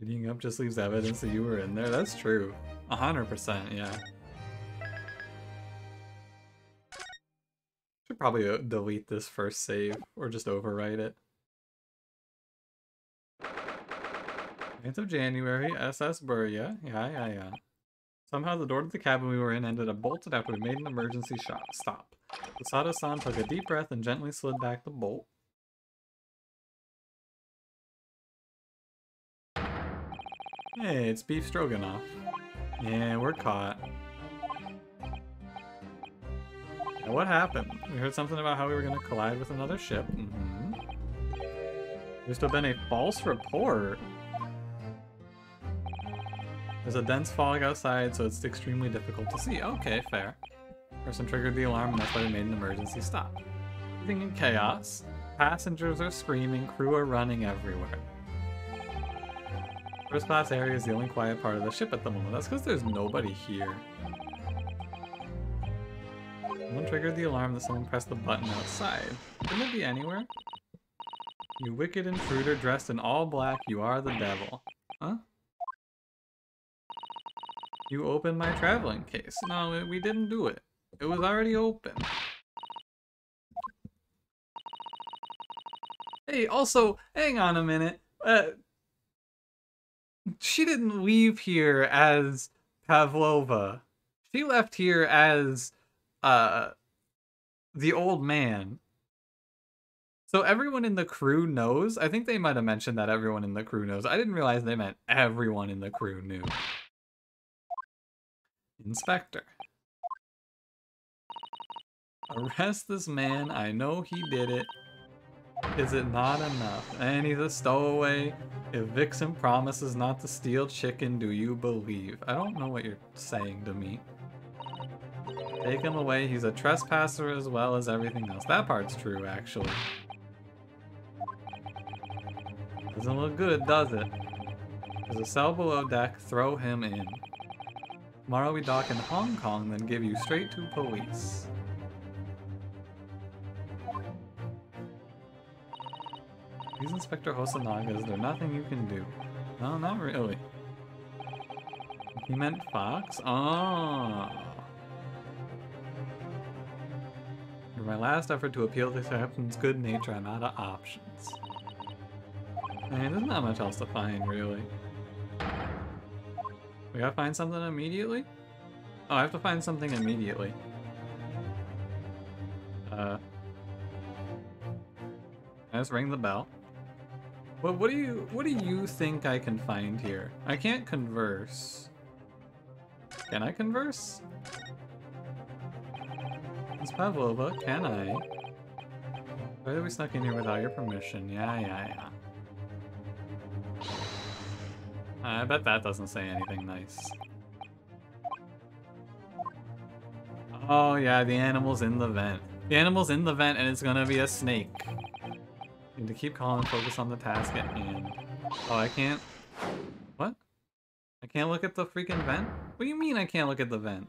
Eating up just leaves evidence that you were in there. That's true. 100%, yeah. Should probably delete this first save or just overwrite it. 9th of January, SS Burya. Yeah. Somehow the door to the cabin we were in ended up bolted after we made an emergency stop. Usada-san took a deep breath and gently slid back the bolt. Hey, it's beef stroganoff. Yeah, we're caught. Now what happened? We heard something about how we were going to collide with another ship. There's still been a false report. There's a dense fog outside, so it's extremely difficult to see. Okay, fair. Person triggered the alarm, and that's why we made an emergency stop. Everything in chaos. Passengers are screaming, crew are running everywhere. First class area is the only quiet part of the ship at the moment. That's because there's nobody here. Someone triggered the alarm that someone pressed the button outside. Couldn't it be anywhere? You wicked intruder dressed in all black, you are the devil. Huh? You opened my traveling case. No, we didn't do it. It was already open. Hey, also, hang on a minute. She didn't leave here as Pavlova. She left here as, the old man. So everyone in the crew knows? I think they might have mentioned that everyone in the crew knows. I didn't realize they meant everyone in the crew knew. Inspector. Arrest this man. I know he did it. Is it not enough? And he's a stowaway. If Vixen promises not to steal chicken, do you believe? I don't know what you're saying to me. Take him away. He's a trespasser as well as everything else. That part's true, actually. Doesn't look good, does it? There's a cell below deck. Throw him in. Tomorrow we dock in Hong Kong, then give you straight to police. He's Inspector Hosonaga. Is there nothing you can do? No, not really. He meant Fox? Oh. For my last effort to appeal to Captain's good nature, I'm out of options. Man, there's not much else to find, really. We gotta find something immediately? Oh, I have to find something immediately. I just ring the bell. What do you think I can find here? I can't converse. Can I converse? Miss Pavlova, can I? Why did we snuck in here without your permission? Yeah. I bet that doesn't say anything nice. Oh yeah, the animal's in the vent. The animal's in the vent and it's gonna be a snake. Need to keep calm and focus on the task at hand. Oh, I can't... What? I can't look at the freaking vent? What do you mean I can't look at the vent?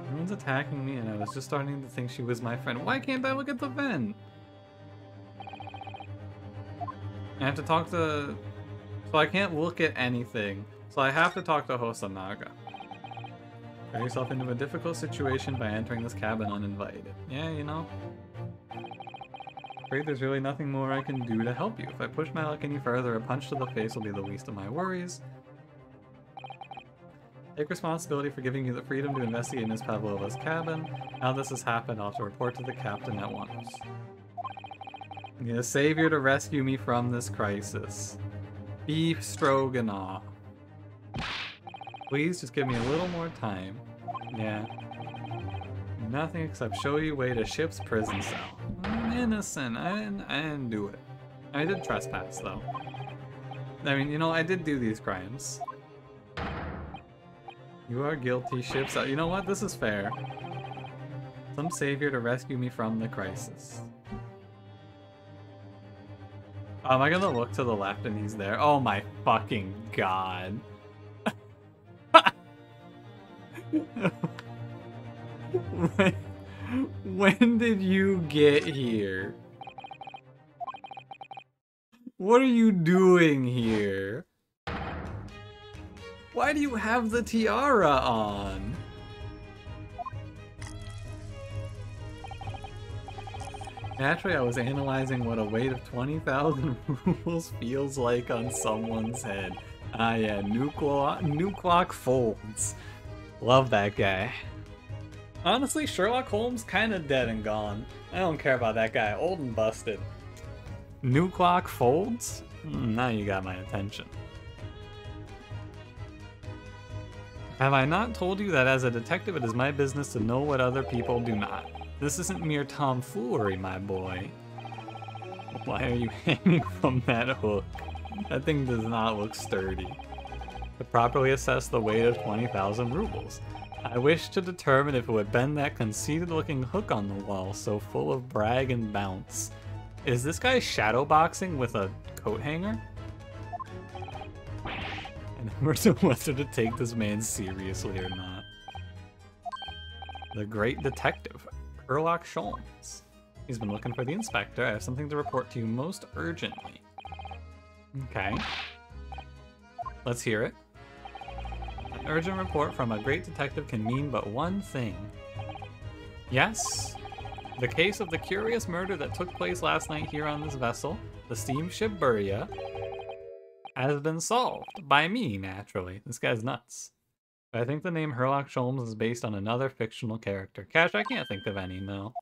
Everyone's attacking me and I was just starting to think she was my friend. Why can't I look at the vent? I have to talk to... So I can't look at anything. So I have to talk to Hosonaga. Get yourself into a difficult situation by entering this cabin uninvited. Yeah, you know. Afraid there's really nothing more I can do to help you. If I push my luck any further, a punch to the face will be the least of my worries. Take responsibility for giving you the freedom to investigate Ms. Pavlova's cabin. Now this has happened, I'll have to report to the captain at once. I need a savior to rescue me from this crisis. Beef stroganoff. Please just give me a little more time. Yeah. Nothing except show you way to ship's prison cell. I'm innocent. I didn't do it. I did trespass though. I mean, you know, I did do these crimes. You are guilty, ships. You know what? This is fair. Some savior to rescue me from the crisis. Am I gonna look to the left and he's there? Oh my fucking god. When did you get here? What are you doing here? Why do you have the tiara on? Naturally, I was analyzing what a weight of 20,000 rubles feels like on someone's head. Ah yeah, Nuclock Folds. Love that guy. Honestly, Sherlock Holmes kinda dead and gone. I don't care about that guy, old and busted. Nuclock Folds? Now you got my attention. Have I not told you that as a detective it is my business to know what other people do not? This isn't mere tomfoolery, my boy. Why are you hanging from that hook? That thing does not look sturdy. To properly assess the weight of 20,000 rubles, I wish to determine if it would bend that conceited-looking hook on the wall so full of brag and bounce. Is this guy shadowboxing with a coat hanger? And we're to whether to take this man seriously or not. The Great Detective, Sherlock Sholmes. He's been looking for the inspector. I have something to report to you most urgently. Okay. Let's hear it. An urgent report from a great detective can mean but one thing. Yes? The case of the curious murder that took place last night here on this vessel, the steamship Burya, has been solved. By me, naturally. This guy's nuts. But I think the name Sherlock Sholmes is based on another fictional character. Cash, I can't think of any, no.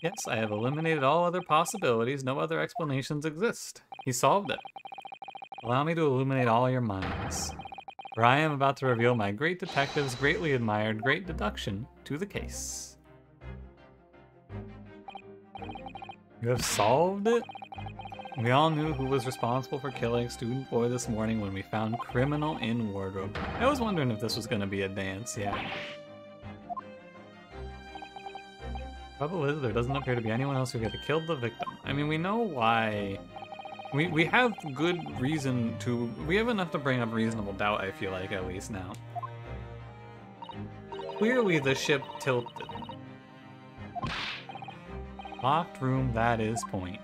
Yes, I have eliminated all other possibilities. No other explanations exist. He solved it. Allow me to illuminate all your minds. For I am about to reveal my great detective's greatly admired great deduction to the case. You have solved it? We all knew who was responsible for killing student boy this morning when we found criminal in wardrobe. I was wondering if this was going to be a dance, yeah. Trouble is, there doesn't appear to be anyone else who could have killed the victim. I mean, we know why. We have good reason to... We have enough to bring up reasonable doubt, I feel like, at least now. Clearly the ship tilted. Locked room, that is point.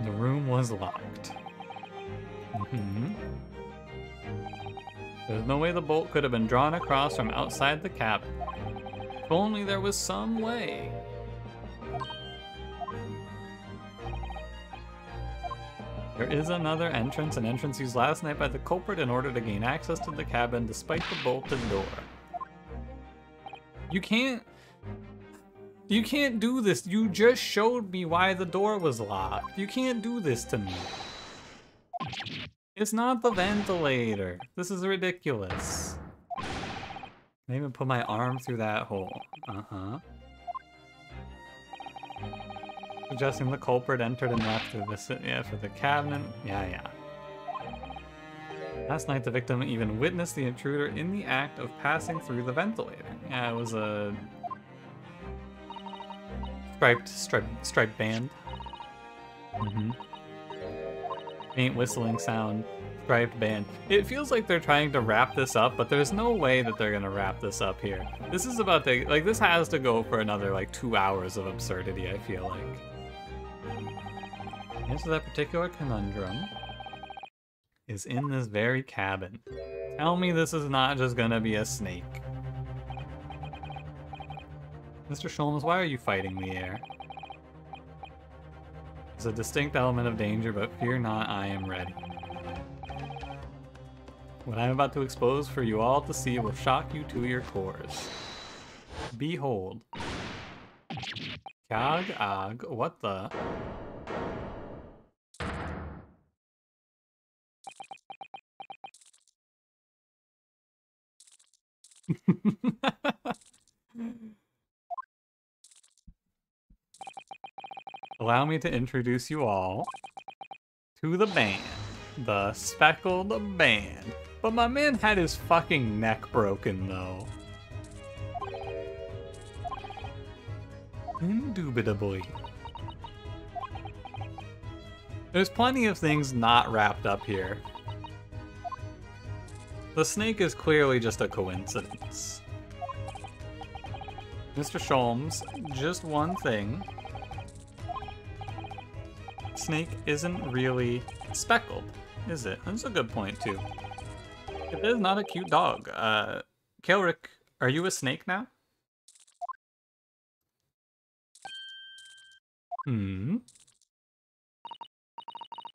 The room was locked. There's no way the bolt could have been drawn across from outside the cabin. If only there was some way. There is another entrance, an entrance used last night by the culprit in order to gain access to the cabin despite the bolted door. You can't do this. You just showed me why the door was locked. You can't do this to me. It's not the ventilator. This is ridiculous. I even put my arm through that hole. Suggesting the culprit entered and left through this, yeah, for the cabinet. Yeah. Last night, the victim even witnessed the intruder in the act of passing through the ventilator. Yeah, it was a striped band. Faint whistling sound. Striped band. It feels like they're trying to wrap this up, but there's no way that they're gonna wrap this up here. This is about to, like, this has to go for another, like, 2 hours of absurdity, I feel like. The answer to that particular conundrum is in this very cabin. Tell me this is not just gonna be a snake. Mr. Sholmes, why are you fighting the air? There's a distinct element of danger, but fear not, I am ready. What I'm about to expose for you all to see will shock you to your cores. Behold. Kag-ag, what the? Allow me to introduce you all to the band. The Speckled Band. But my man had his fucking neck broken, though. Indubitably. There's plenty of things not wrapped up here. The snake is clearly just a coincidence. Mr. Sholmes, just one thing. Snake isn't really speckled, is it? That's a good point, too. It is not a cute dog. Kelric, are you a snake now?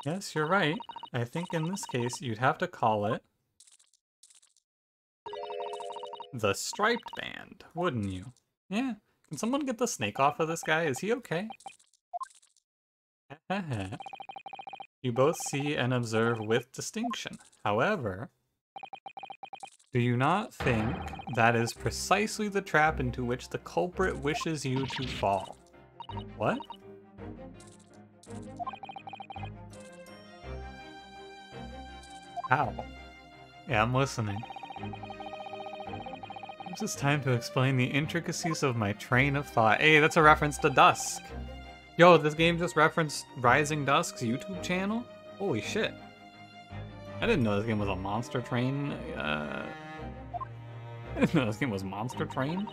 Yes, you're right. I think in this case, you'd have to call it the Striped Band, wouldn't you? Yeah. Can someone get the snake off of this guy? Is he okay? You both see and observe with distinction. However, do you not think that is precisely the trap into which the culprit wishes you to fall? What? How? Yeah, I'm listening. It's just time to explain the intricacies of my train of thought. Hey, that's a reference to Dusk. Yo, this game just referenced Rising Dusk's YouTube channel? Holy shit. I didn't know this game was a Monster Train, I didn't know this game was Monster Train.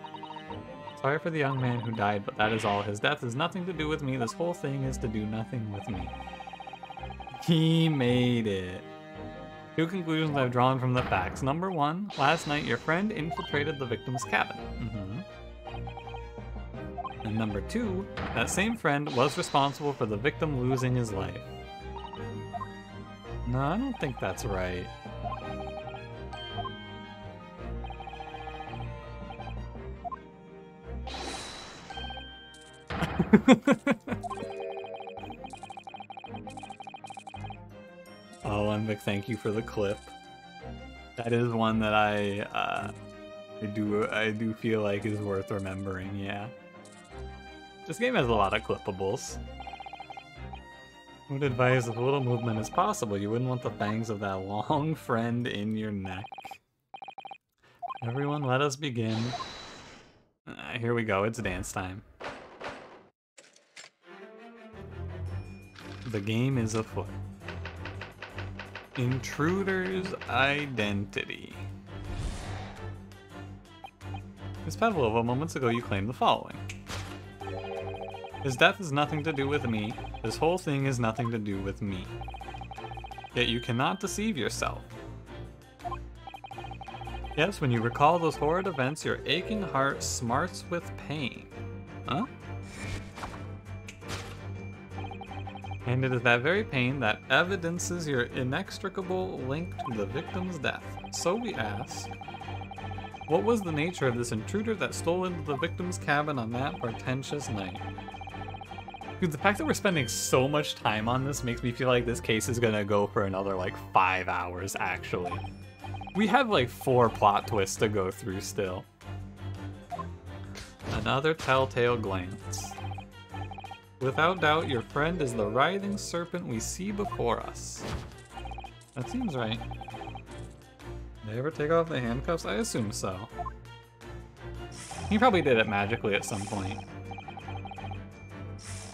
Sorry for the young man who died, but that is all. His death has nothing to do with me. This whole thing is to do nothing with me. He made it. Two conclusions I've drawn from the facts. Number one, last night your friend infiltrated the victim's cabin. And number two, that same friend was responsible for the victim losing his life. No, I don't think that's right. Oh, Lemvic, thank you for the clip. That is one that I do feel like is worth remembering, yeah. This game has a lot of clippables. Would advise if a little movement is possible, you wouldn't want the fangs of that long friend in your neck. Everyone, let us begin. Here we go, it's dance time. The game is afoot. Intruder's identity. Ms. Pavlova, moments ago you claimed the following. His death has nothing to do with me. This whole thing has nothing to do with me. Yet you cannot deceive yourself. Yes, when you recall those horrid events, your aching heart smarts with pain. Huh? And it is that very pain that evidences your inextricable link to the victim's death. So we ask, what was the nature of this intruder that stole into the victim's cabin on that portentous night? Dude, the fact that we're spending so much time on this makes me feel like this case is gonna go for another, like, 5 hours, actually. We have, like, 4 plot twists to go through still. Another telltale glance. Without doubt, your friend is the writhing serpent we see before us. That seems right. Did they ever take off the handcuffs? I assume so. He probably did it magically at some point.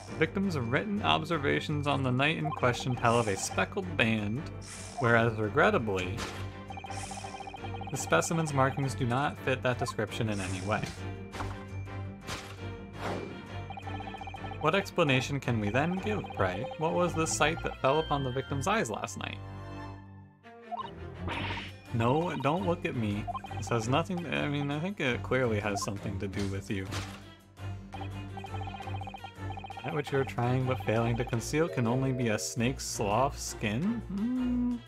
The victim's written observations on the night in question tell of a speckled band, whereas regrettably, the specimen's markings do not fit that description in any way. What explanation can we then give, pray? What was the sight that fell upon the victim's eyes last night? No, don't look at me. This has nothing, I mean, I think it clearly has something to do with you. That which you're trying but failing to conceal can only be a snake's slough skin?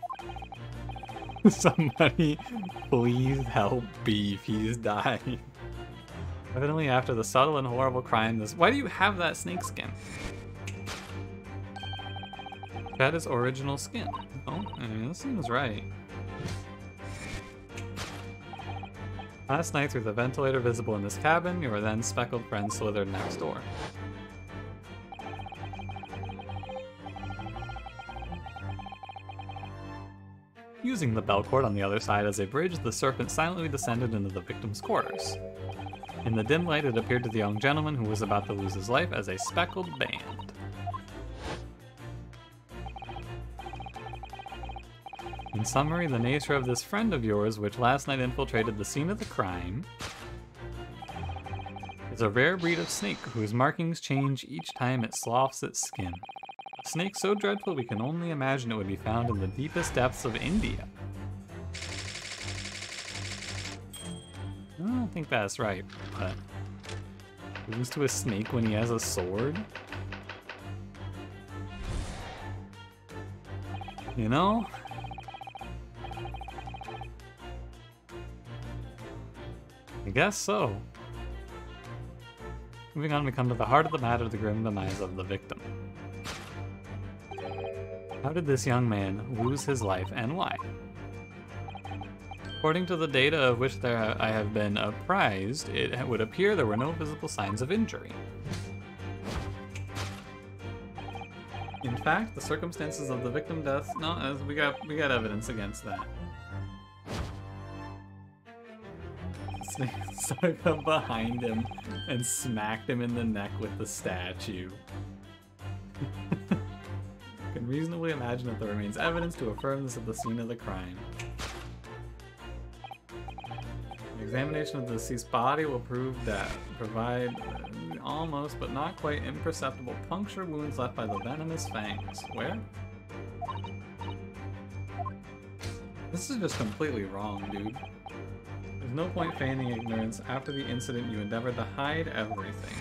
Somebody, please help Beef, he's dying. Evidently after the subtle and horrible crime, why do you have that snake skin? That is original skin. Oh, I mean, this seems right. Last night, through the ventilator visible in this cabin, your then speckled friend slithered next door. Using the bell cord on the other side as a bridge, the serpent silently descended into the victim's quarters. In the dim light, it appeared to the young gentleman who was about to lose his life as a speckled band. In summary, the nature of this friend of yours, which last night infiltrated the scene of the crime, is a rare breed of snake whose markings change each time it sloughs its skin. A snake so dreadful we can only imagine it would be found in the deepest depths of India. I don't think that's right, but lose to a snake when he has a sword? You know? I guess so. Moving on, we come to the heart of the matter, the grim demise of the victim. How did this young man lose his life and why? According to the data of which I have been apprised, it would appear there were no visible signs of injury. In fact, the circumstances of the victim death, no, we got evidence against that. Snake stuck up behind him and smacked him in the neck with the statue. Can reasonably imagine that there remains evidence to affirm this at the scene of the crime. The examination of the deceased body will provide almost but not quite imperceptible puncture wounds left by the venomous fangs. Where? This is just completely wrong, dude. There's no point feigning ignorance. After the incident, you endeavored to hide everything.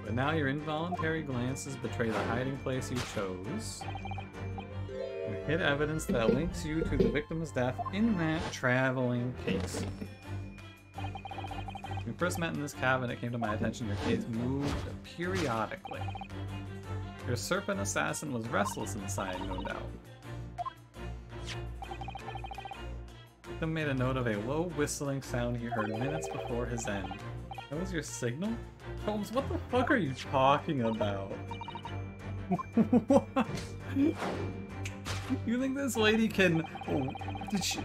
But now your involuntary glances betray the hiding place you chose. You hid evidence that links you to the victim's death in that traveling case. When we first met in this cabin, it came to my attention your case moved periodically. Your serpent assassin was restless inside, no doubt. The victim made a note of a low whistling sound he heard minutes before his end. That was your signal? Holmes, what the fuck are you talking about? What? You think this lady can... did she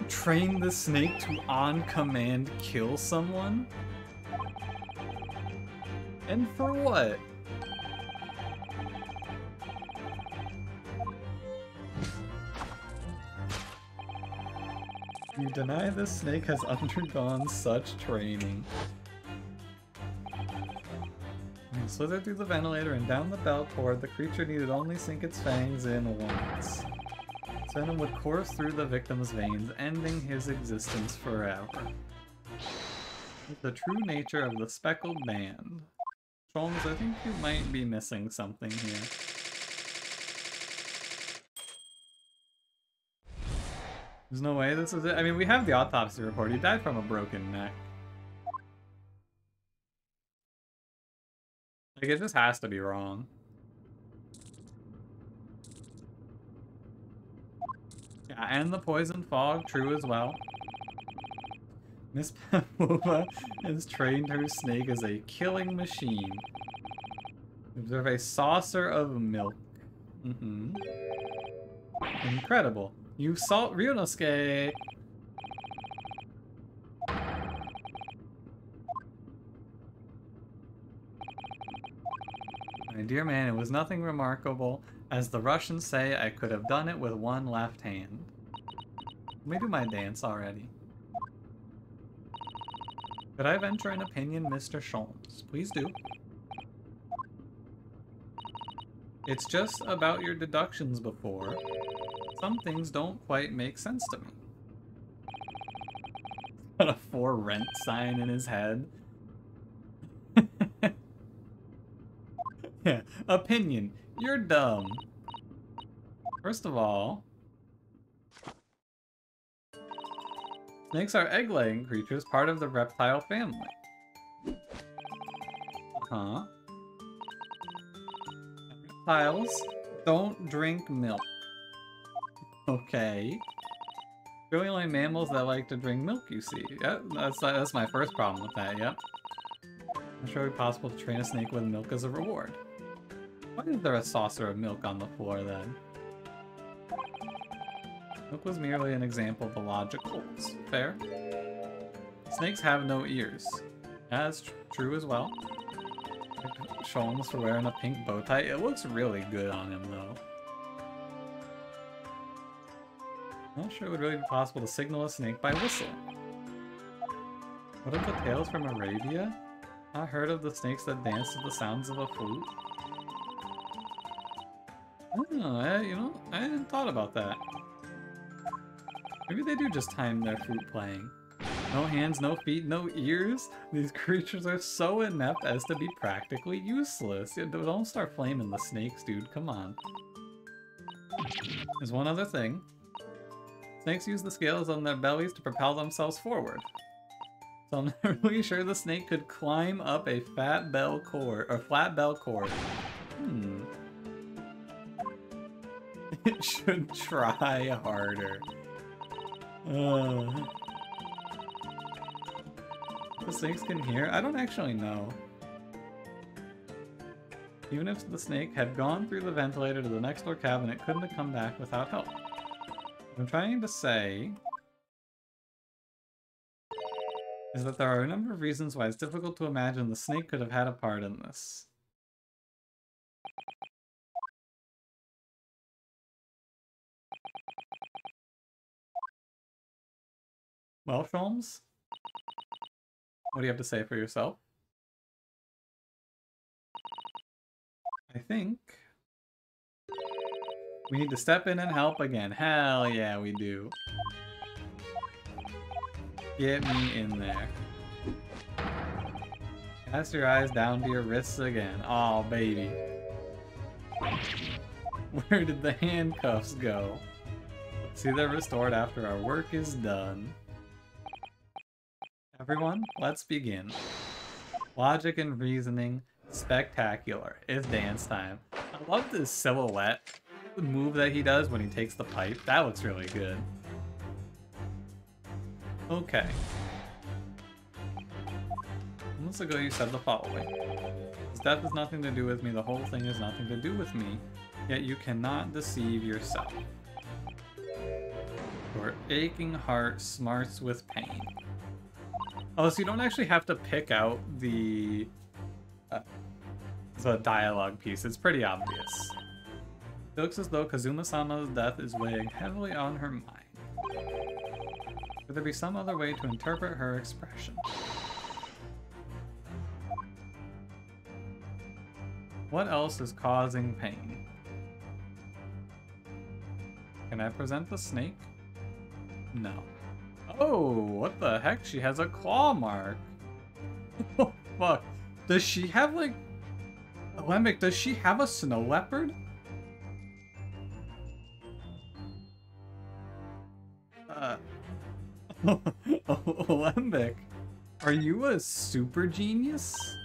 train the snake to on command kill someone? And for what? You deny this snake has undergone such training. You slithered through the ventilator and down the belt cord. The creature needed only sink its fangs in once. Its venom would course through the victim's veins, ending his existence forever. The true nature of the speckled band. Sholmes, I think you might be missing something here. There's no way this is it. I mean, we have the autopsy report. He died from a broken neck. Like, it just has to be wrong. Yeah, and the poison fog, true as well. Miss Pavlova has trained her snake as a killing machine. Observe a saucer of milk. Incredible. You salt Ryunosuke! My dear man, it was nothing remarkable. As the Russians say, I could have done it with one left hand. Let me do my dance already. Could I venture an opinion, Mr. Sholmes? Please do. It's just about your deductions before. Some things don't quite make sense to me. Got a for rent sign in his head. Yeah, opinion. You're dumb. First of all, snakes are egg-laying creatures, part of the reptile family. Huh? Reptiles don't drink milk. Okay. Really only mammals that like to drink milk, you see. Yep, that's my first problem with that, yep. I'm sure it'd be possible to train a snake with milk as a reward. Why is there a saucer of milk on the floor, then? Milk was merely an example of the logic holds. Fair? Snakes have no ears. That's true as well. Sholmes for wearing a pink bow tie. It looks really good on him, though. Not sure it would really be possible to signal a snake by whistling. What are the tales from Arabia? Not heard of the snakes that dance to the sounds of a flute? Oh, you know, I hadn't thought about that. Maybe they do just time their flute playing. No hands, no feet, no ears? These creatures are so inept as to be practically useless. Don't start flaming the snakes, dude. Come on. There's one other thing. Snakes use the scales on their bellies to propel themselves forward. So I'm not really sure the snake could climb up a flat bell cord. It should try harder. The snakes can hear? I don't actually know. Even if the snake had gone through the ventilator to the next door cabin, it couldn't have come back without help. What I'm trying to say is that there are a number of reasons why it's difficult to imagine the snake could have had a part in this. Well, Sholmes? What do you have to say for yourself? I think we need to step in and help again. Hell yeah, we do. Get me in there. Cast your eyes down to your wrists again. Oh, baby. Where did the handcuffs go? See, they're restored after our work is done. Everyone, let's begin. Logic and reasoning, spectacular. It's dance time. I love this silhouette move that he does when he takes the pipe. That looks really good. Okay. Months ago you said the following. His death has nothing to do with me, the whole thing has nothing to do with me, yet you cannot deceive yourself. Your aching heart smarts with pain. Oh, so you don't actually have to pick out the dialogue piece. It's pretty obvious. It looks as though Kazuma-sama's death is weighing heavily on her mind. Could there be some other way to interpret her expression? What else is causing pain? Can I present the snake? No. Oh, what the heck? She has a claw mark. Oh, fuck. Does she have, like... Alembic, does she have a snow leopard? Alembic, are you a super genius?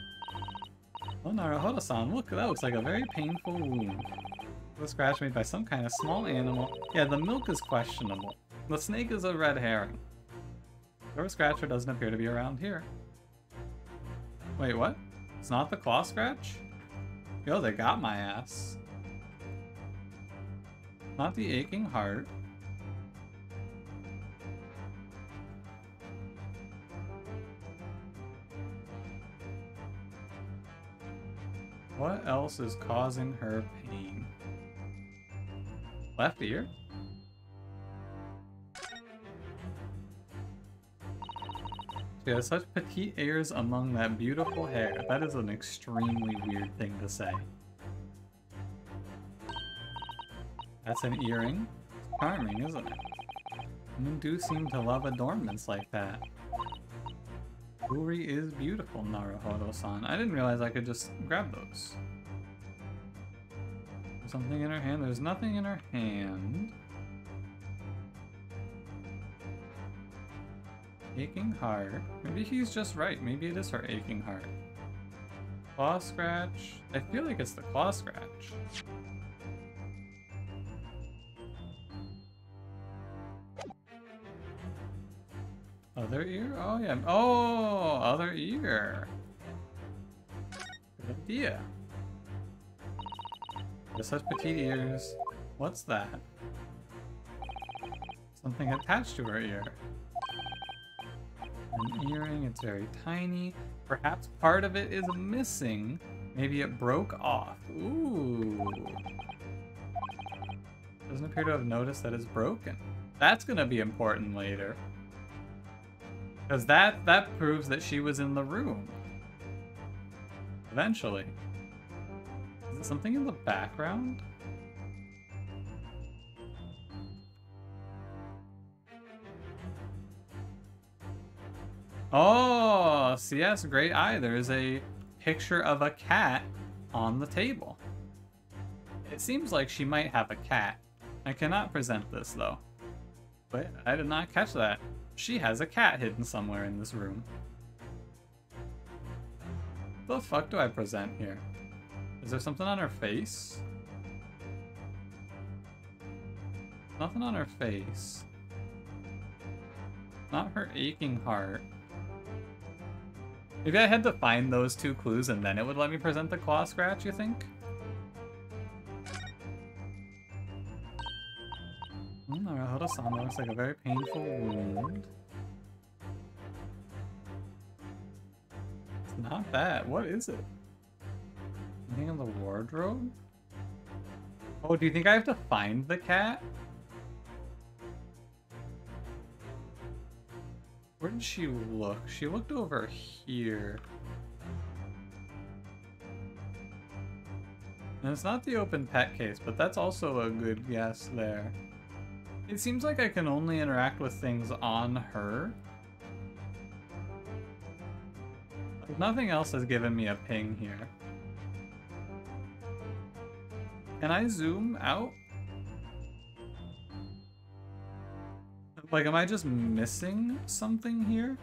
Oh, Naruhodo-san, look, that looks like a very painful wound. The scratch made by some kind of small animal. Yeah, the milk is questionable. The snake is a red herring. Your scratcher doesn't appear to be around here. Wait, what? It's not the claw scratch? Yo, they got my ass. Not the aching heart. What else is causing her pain? Left ear? She has such petite ears among that beautiful hair. That is an extremely weird thing to say. That's an earring. It's charming, isn't it? Women do seem to love adornments like that. Jewelry is beautiful, Naruhodo-san. I didn't realize I could just grab those. There's something in her hand. There's nothing in her hand. Aching heart. Maybe he's just right. Maybe it is her aching heart. Claw scratch. I feel like it's the claw scratch. Other ear? Oh, yeah. Oh, other ear. Good idea. With such petite ears. What's that? Something attached to her ear. An earring, it's very tiny. Perhaps part of it is missing. Maybe it broke off. Ooh. Doesn't appear to have noticed that it's broken. That's gonna be important later. Because that proves that she was in the room. Eventually. Is it something in the background? Oh, CS, great eye. There's a picture of a cat on the table. It seems like she might have a cat. I cannot present this though. But I did not catch that. She has a cat hidden somewhere in this room. What the fuck do I present here? Is there something on her face? Nothing on her face. Not her aching heart. Maybe I had to find those two clues and then it would let me present the claw scratch, you think? That looks like a very painful wound. It's not that. What is it? Anything in the wardrobe? Oh, do you think I have to find the cat? Where did she look? She looked over here. And it's not the open pet case, but that's also a good guess there. It seems like I can only interact with things on her. Like, nothing else has given me a ping here. Can I zoom out? Like, am I just missing something here?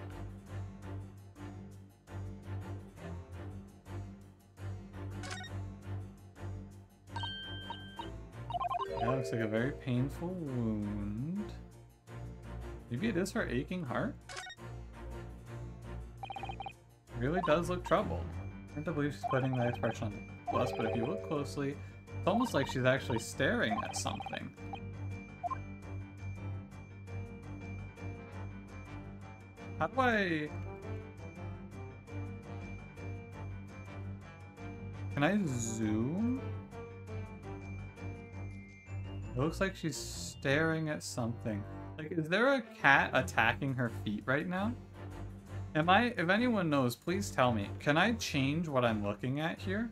That looks like a very painful wound. Maybe it is her aching heart? It really does look troubled. Hard to believe she's putting that expression on the plus, but if you look closely, it's almost like she's actually staring at something. How do I... Can I zoom? It looks like she's staring at something. Like, is there a cat attacking her feet right now? If anyone knows, please tell me. Can I change what I'm looking at here?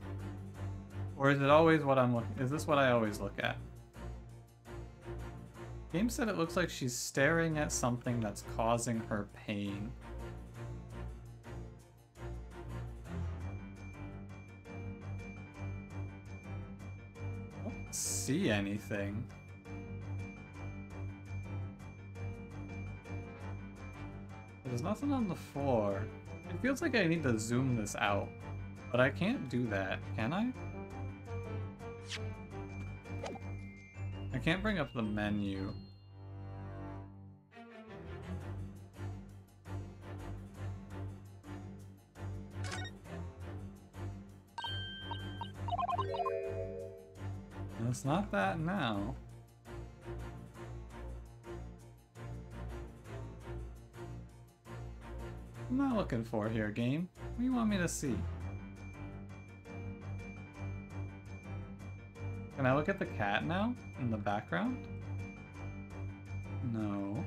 Or is it always what I'm looking... Is this what I always look at? Game said it looks like she's staring at something that's causing her pain. I don't see anything. There's nothing on the floor. It feels like I need to zoom this out, but I can't do that, can I? I can't bring up the menu. And it's not that now. What am I looking for here, game? What do you want me to see? Can I look at the cat now? In the background? No.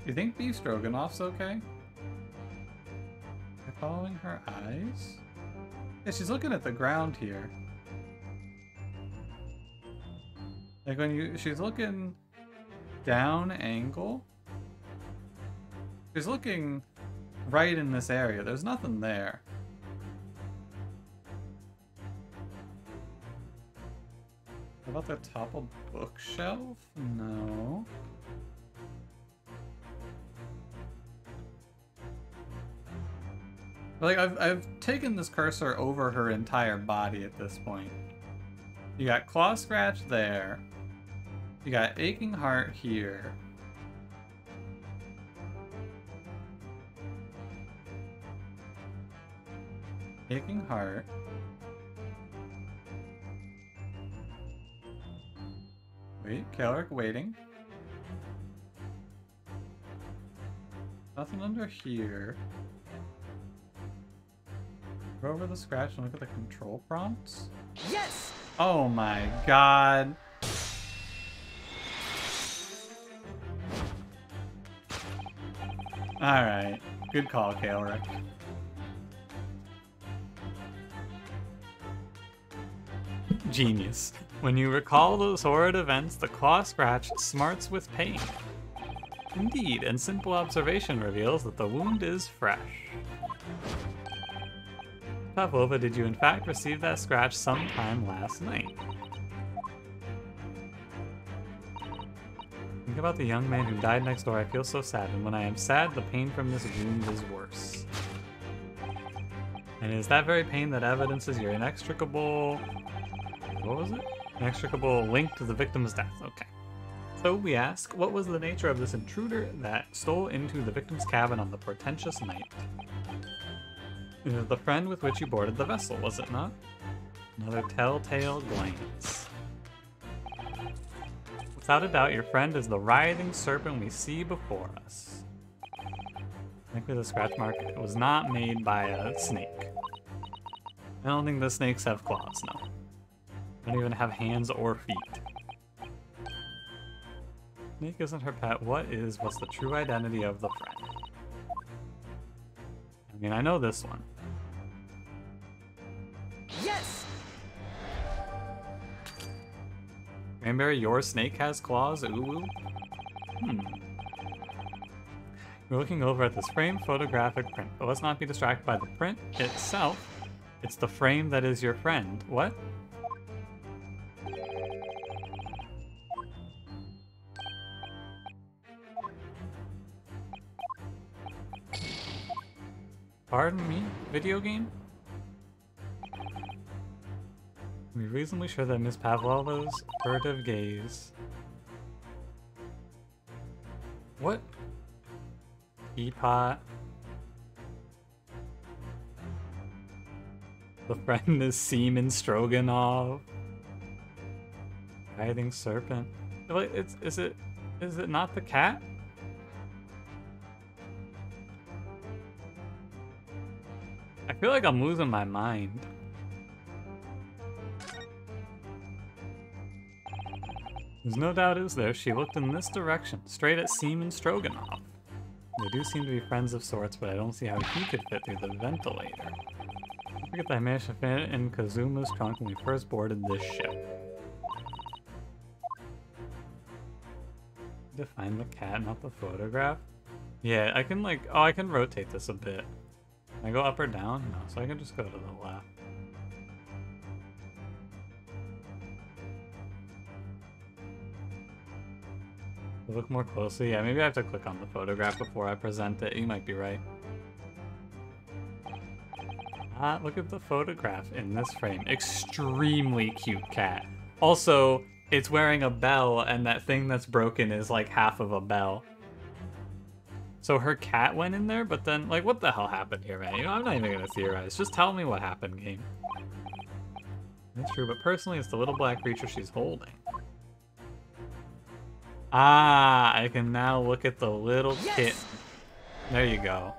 Do you think Beef Stroganoff's okay? Am I following her eyes? Yeah, she's looking at the ground here. Like she's looking down angle. She's looking right in this area. There's nothing there. What about the toppled bookshelf? No. Like, I've taken this cursor over her entire body at this point. You got claw scratch there. You got aching heart here. Aching heart. Wait, Kelric waiting. Nothing under here. Go over the scratch and look at the control prompts. Yes! Oh my god. Alright. Good call, Kaelric. Genius. When you recall those horrid events, the claw scratch smarts with pain. Indeed, and simple observation reveals that the wound is fresh. Pavlova, did you in fact receive that scratch sometime last night? Think about the young man who died next door. I feel so sad, and when I am sad, the pain from this wound is worse. And it is that very pain that evidences your inextricable... What was it? Inextricable link to the victim's death. Okay. So we ask, what was the nature of this intruder that stole into the victim's cabin on the portentous night? It was the friend with which you boarded the vessel, was it not? Another telltale glance. Without a doubt, your friend is the writhing serpent we see before us. Thankfully, the scratch mark was not made by a snake. I don't think the snakes have claws, no. They don't even have hands or feet. Snake isn't her pet. What's the true identity of the friend? I mean, I know this one. Yes! Cranberry, your snake has claws? Ooh. You're looking over at this framed photographic print, but let's not be distracted by the print itself. It's the frame that is your friend. What? Pardon me? Video game? We're reasonably sure that Miss Pavlova's furtive gaze... What? Teapot. The friend is Seaman Stroganoff. Writhing serpent. Wait, is it not the cat? I feel like I'm losing my mind. There's no doubt, is there? She looked in this direction, straight at Seaman Stroganoff. They do seem to be friends of sorts, but I don't see how he could fit through the ventilator. I forget that I managed to fit in Kazuma's trunk when we first boarded this ship. To find the cat, not the photograph? Yeah, I can I can rotate this a bit. Can I go up or down? No, so I can just go to the left. Look more closely. Yeah, maybe I have to click on the photograph before I present it. You might be right. Ah, look at the photograph in this frame. Extremely cute cat. Also, it's wearing a bell, and that thing that's broken is like half of a bell. So her cat went in there, but then, like, what the hell happened here, man? You know, I'm not even gonna theorize. Just tell me what happened, game. That's true, but personally, it's the little black creature she's holding. Ah, I can now look at the little kitten. There you go.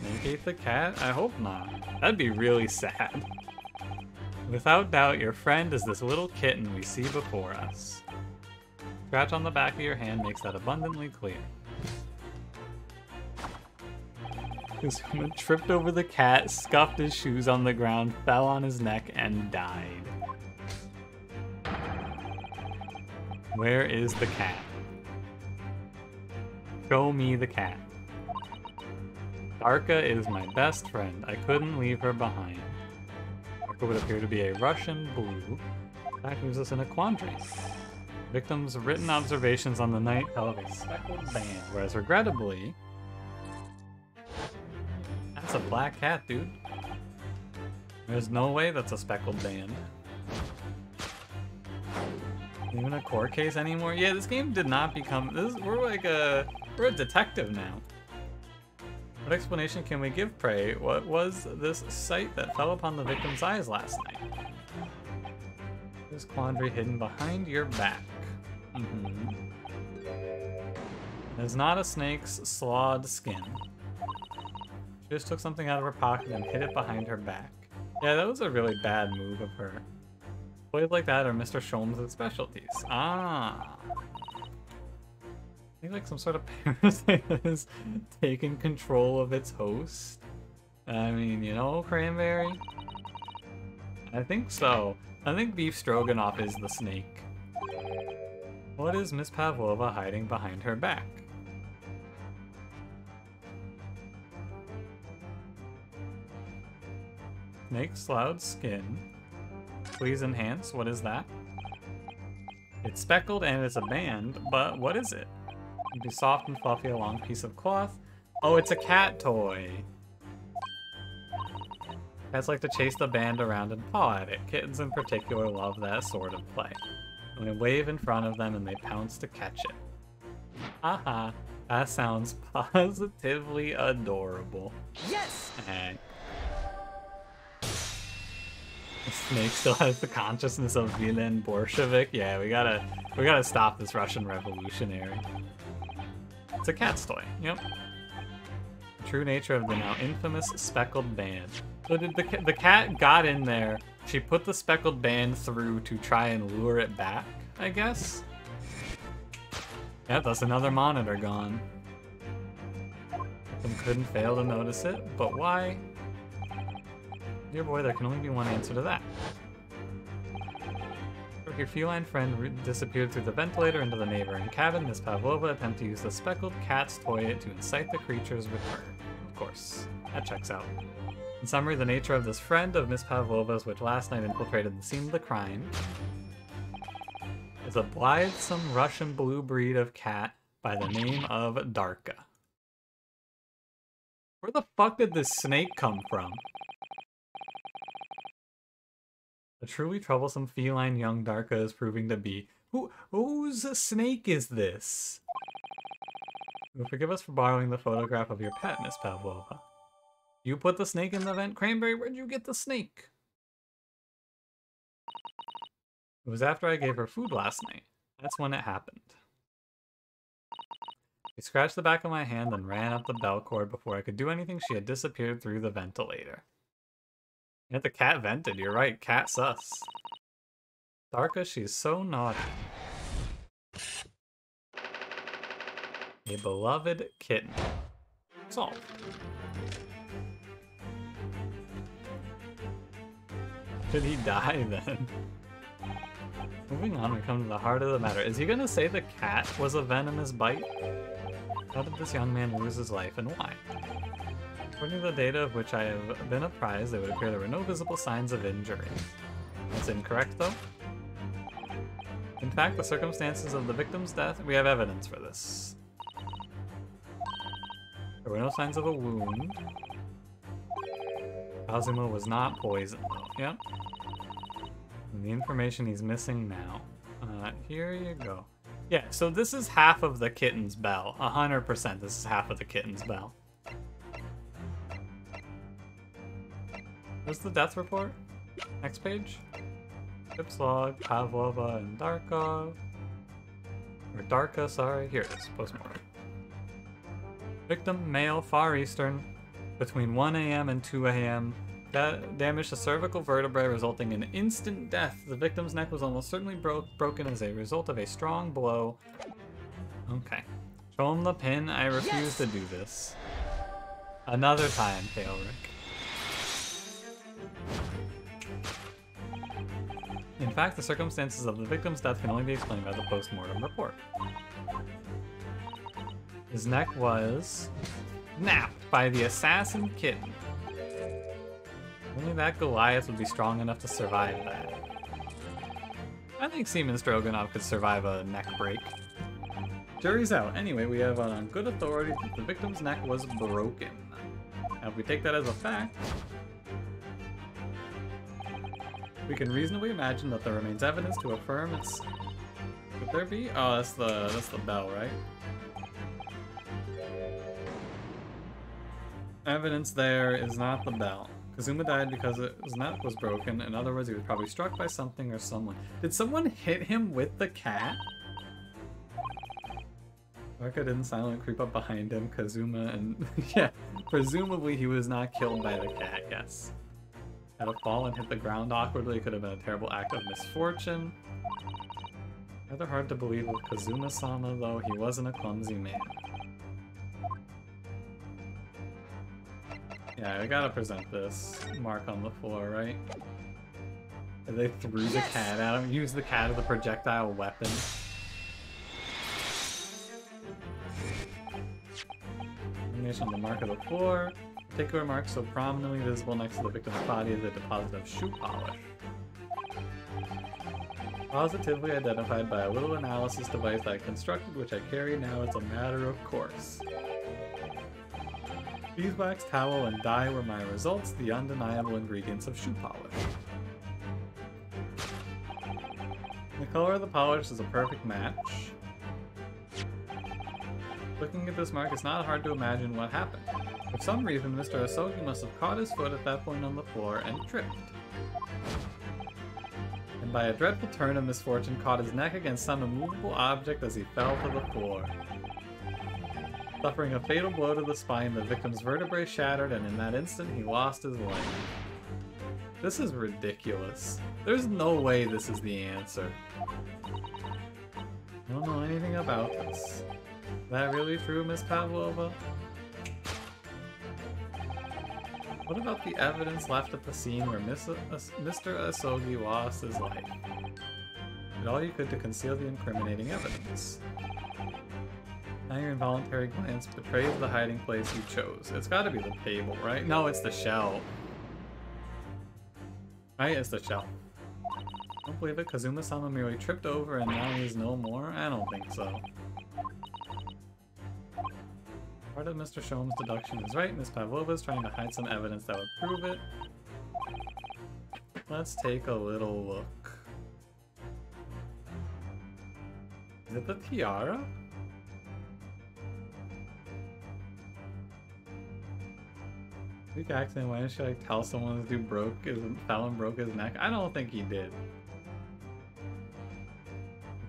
Negate the cat? I hope not. That'd be really sad. Without doubt, your friend is this little kitten we see before us. Scratch on the back of your hand makes that abundantly clear. Kazuma tripped over the cat, scuffed his shoes on the ground, fell on his neck, and died. Where is the cat? Show me the cat. Darka is my best friend. I couldn't leave her behind. Darka would appear to be a Russian blue. That leaves us in a quandary. Victim's written observations on the night tell of a speckled band, whereas regrettably... That's a black cat, dude. There's no way that's a speckled band. Even a court case anymore? Yeah, this game did not become... we're a detective now. What explanation can we give, pray? What was this sight that fell upon the victim's eyes last night? This quandary hidden behind your back. It is not a snake's slawed skin. She just took something out of her pocket and hid it behind her back. Yeah, that was a really bad move of her. Toys like that are Mr. Sholmes' specialties. Ah. think like some sort of parasite that is taking control of its host. I mean, you know, Cranberry? I think so. I think Beef Stroganoff is the snake. What is Miss Pavlova hiding behind her back? Snake Sloughed skin. Please enhance. What is that? It's speckled and it's a band, but what is it? It'd be soft and fluffy, a long piece of cloth. Oh, it's a cat toy. Cats like to chase the band around and paw at it. Kittens in particular love that sort of play. And they wave in front of them and they pounce to catch it. Haha, that sounds positively adorable. Yes! Hey. The snake still has the consciousness of Vilen Bolshevik. Yeah, we gotta stop this Russian revolutionary. It's a cat's toy. Yep. The true nature of the now infamous speckled band. So did the cat got in there? She put the speckled band through to try and lure it back, I guess. Yeah, that's another monitor gone. Victim couldn't fail to notice it, but why? Dear boy, there can only be one answer to that. Your feline friend disappeared through the ventilator into the neighboring cabin. Miss Pavlova attempted to use the speckled cat's toy to incite the creature's return. Of course, that checks out. In summary, the nature of this friend of Miss Pavlova's, which last night infiltrated the scene of the crime, is a blithesome Russian blue breed of cat by the name of Darka. Where the fuck did this snake come from? A truly troublesome feline young Darka is proving to be. Whose snake is this? Forgive us for borrowing the photograph of your pet, Miss Pavlova. You put the snake in the vent? Cranberry, where'd you get the snake? It was after I gave her food last night. That's when it happened. She scratched the back of my hand and ran up the bell cord. Before I could do anything, she had disappeared through the ventilator. Yet the cat vented, you're right, cat sus. Darka, she's so naughty. A beloved kitten. Solved. Should he die then? Moving on, we come to the heart of the matter. Is he gonna say the cat was a venomous bite? How did this young man lose his life and why? According to the data of which I have been apprised, it would appear there were no visible signs of injury. That's incorrect, though. In fact, the circumstances of the victim's death, we have evidence for this. There were no signs of a wound. Kazuma was not poisoned, though. Yep. And the information he's missing now. Here you go. Yeah, so this is half of the kitten's bell. 100% this is half of the kitten's bell. Where's the death report? Next page? Ship's log, Pavlova and Darka. Or Darka, sorry. Here it is, postmortem. Victim, male, Far Eastern, between 1 a.m. and 2 a.m. Damage to cervical vertebrae resulting in instant death. The victim's neck was almost certainly broken as a result of a strong blow. Okay. Show him the pin. I refuse to do this. Another time, Tailrick. In fact, the circumstances of the victim's death can only be explained by the post-mortem report. His neck was napped by the assassin kitten. Only that Goliath would be strong enough to survive that. I think Seaman Stroganoff could survive a neck break. Jury's out. Anyway, we have on good authority that the victim's neck was broken. Now, if we take that as a fact, we can reasonably imagine that there remains evidence to affirm it's... Could there be? Oh, that's the bell, right? Evidence there is not the bell. Kazuma died because his neck was broken. In other words, he was probably struck by something or someone. Did someone hit him with the cat? Darka didn't silently creep up behind him. Kazuma and... yeah, presumably he was not killed by the cat, yes. Had a fall and hit the ground awkwardly. It could have been a terrible act of misfortune. Rather hard to believe with Kazuma-sama, though, he wasn't a clumsy man. Yeah, I gotta present this mark on the floor, right? They threw the cat at him, used the cat as a projectile weapon. Illumination on the mark of the floor. Particular mark so prominently visible next to the victim's body is a deposit of shoe polish. Positively identified by a little analysis device I constructed, which I carry now as a matter of course. Beeswax, towel, and dye were my results, the undeniable ingredients of shoe polish. The color of the polish is a perfect match. Looking at this mark, it's not hard to imagine what happened. For some reason, Mr. Asogi must have caught his foot at that point on the floor and tripped. And by a dreadful turn of misfortune, caught his neck against some immovable object as he fell to the floor. Suffering a fatal blow to the spine, the victim's vertebrae shattered, and in that instant, he lost his life. This is ridiculous. There's no way this is the answer. I don't know anything about this. Is that really true, Miss Pavlova? What about the evidence left at the scene where Mr. Asogi lost his life? Did all you could to conceal the incriminating evidence. Now your involuntary glance betrays the hiding place you chose. It's gotta be the table, right? No, it's the shelf. Right, it's the shelf. I don't believe it. Kazuma-sama merely tripped over and now he's no more? I don't think so. Part of Mr. Shom's deduction is right. Miss Pavlova is trying to hide some evidence that would prove it. Let's take a little look. Is it the tiara? Weak accident. Why did she like tell someone this dude fell and broke his neck? I don't think he did.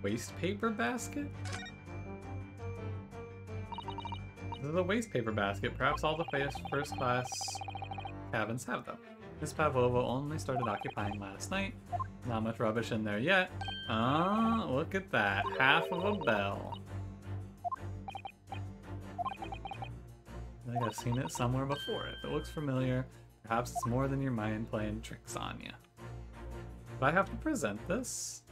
Waste paper basket? This is a waste paper basket. Perhaps all the first class cabins have them. Miss Pavlova only started occupying last night. Not much rubbish in there yet. Ah, look at that. Half of a bell. I think I've seen it somewhere before. If it looks familiar, perhaps it's more than your mind playing tricks on you. Do I have to present this?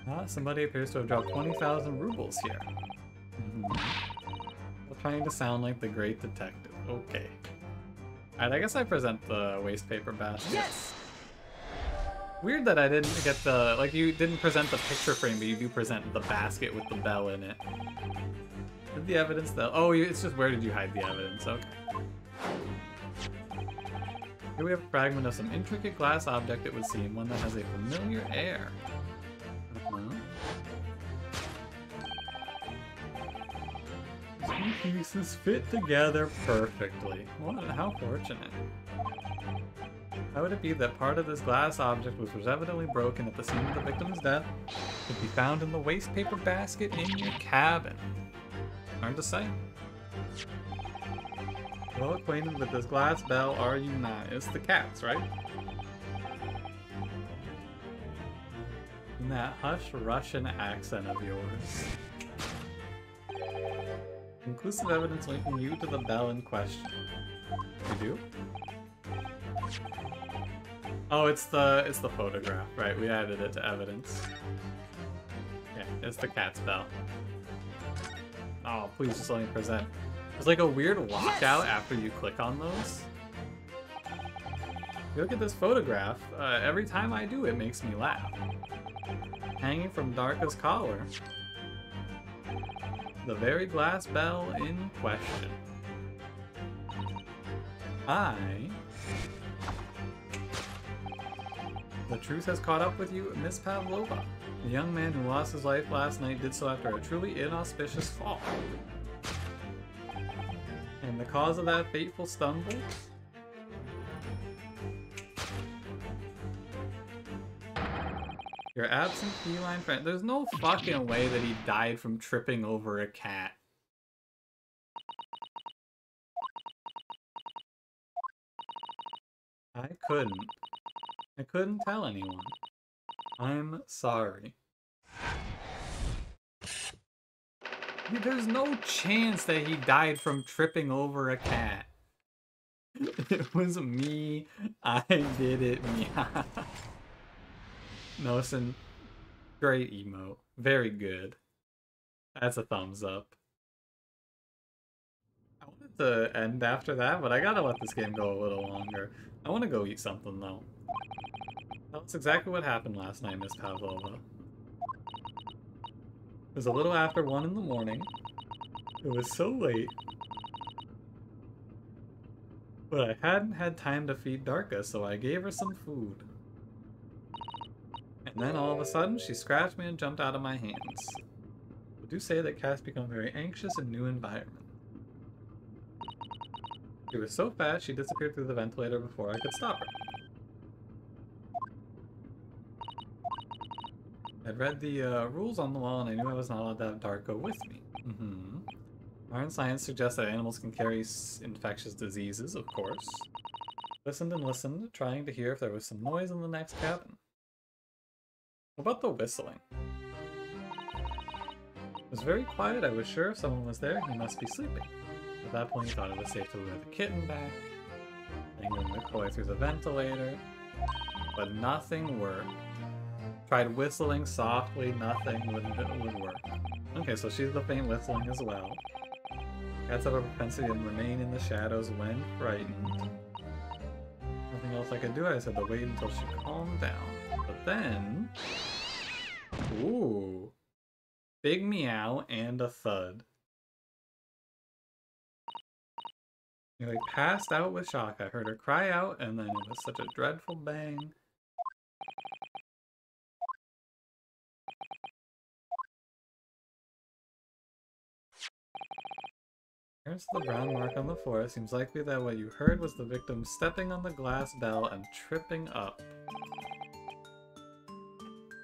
Ah, somebody appears to have dropped 20,000 rubles here. Trying to sound like the great detective. Okay. Alright, I guess I present the waste paper basket. Yes! Weird that I didn't get the, like, you didn't present the picture frame, but you do present the basket with the bell in it. Did the evidence though? Oh, it's just where did you hide the evidence? Okay. Here we have a fragment of some intricate glass object, it would seem, one that has a familiar air. Two pieces fit together perfectly. How fortunate. How would it be that part of this glass object, which was evidently broken at the scene of the victim's death, could be found in the waste paper basket in your cabin? Hard to say. Well acquainted with this glass bell, are you not? It's the cat's, right? In that hushed Russian accent of yours. Conclusive evidence linking you to the bell in question. You do? Oh, it's the photograph, right? We added it to evidence. Yeah, it's the cat's bell. Oh, please just let me present. There's like a weird lockout after you click on those. You look at this photograph, every time I do it makes me laugh. Hanging from Darka's collar. The very glass bell in question. The truth has caught up with you, Miss Pavlova. The young man who lost his life last night did so after a truly inauspicious fall. And the cause of that fateful stumble? Your absent feline friend. There's no fucking way that he died from tripping over a cat. I couldn't. I couldn't tell anyone. I'm sorry. There's no chance that he died from tripping over a cat. It was me. I did it. Yeah. Nosen, great emote. Very good. That's a thumbs up. I wanted to end after that, but I gotta let this game go a little longer. I want to go eat something, though. That's exactly what happened last night, Miss Pavlova. It was a little after 1 in the morning. It was so late. But I hadn't had time to feed Darka, so I gave her some food. And then all of a sudden, she scratched me and jumped out of my hands. I do say that cats become very anxious in new environments. She was so fast, she disappeared through the ventilator before I could stop her. I'd read the rules on the wall and I knew I was not allowed to have Darko with me. Modern science suggests that animals can carry infectious diseases, of course. Listened and listened, trying to hear if there was some noise in the next cabin. What about the whistling? It was very quiet. I was sure if someone was there, he must be sleeping. At that point, he thought it was safe to lure the kitten back, dangling the toy through the ventilator, but nothing worked. Tried whistling softly, nothing would work. Okay, so she's the faint whistling as well. Cats have a propensity to remain in the shadows when frightened. Nothing else I could do, I said to wait until she calmed down. But then... Ooh. Big meow and a thud. Nearly passed out with shock. I heard her cry out, and then it was such a dreadful bang. Here's the brown mark on the floor. It seems likely that what you heard was the victim stepping on the glass bell and tripping up.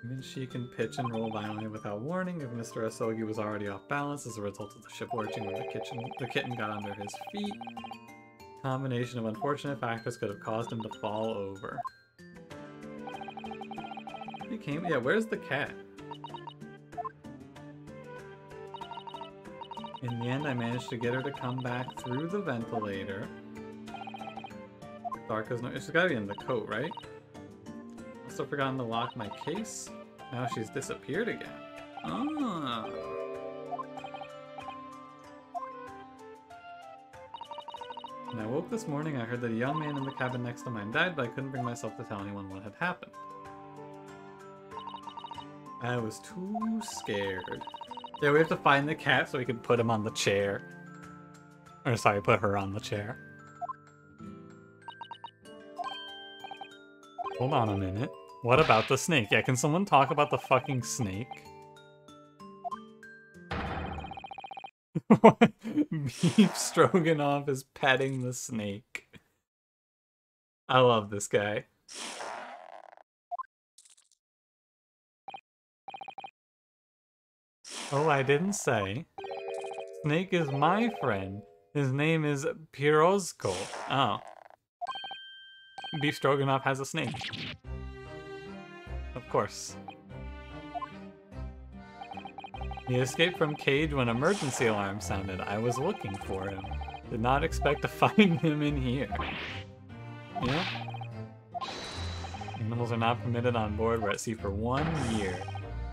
Even she can pitch and roll violently without warning if Mr. Asogi was already off balance as a result of the ship lurching when the kitten got under his feet. Combination of unfortunate factors could have caused him to fall over. Yeah, where's the cat? In the end, I managed to get her to come back through the ventilator. Darka's no- she's gotta be in the coat, right? Also forgotten to lock my case. Now she's disappeared again. Ah. When I woke this morning, I heard that a young man in the cabin next to mine died, but I couldn't bring myself to tell anyone what had happened. I was too scared. Yeah, we have to find the cat so we can put him on the chair. Or sorry, put her on the chair. Hold on a minute. What about the snake? Yeah, can someone talk about the fucking snake? Beef Stroganoff is petting the snake. I love this guy. Oh, I didn't say. Snake is my friend. His name is Pirozko. Oh. Beef Stroganoff has a snake. Of course. He escaped from cage when emergency alarm sounded. I was looking for him. Did not expect to find him in here. Yeah? Animals are not permitted on board. We're at sea for 1 year.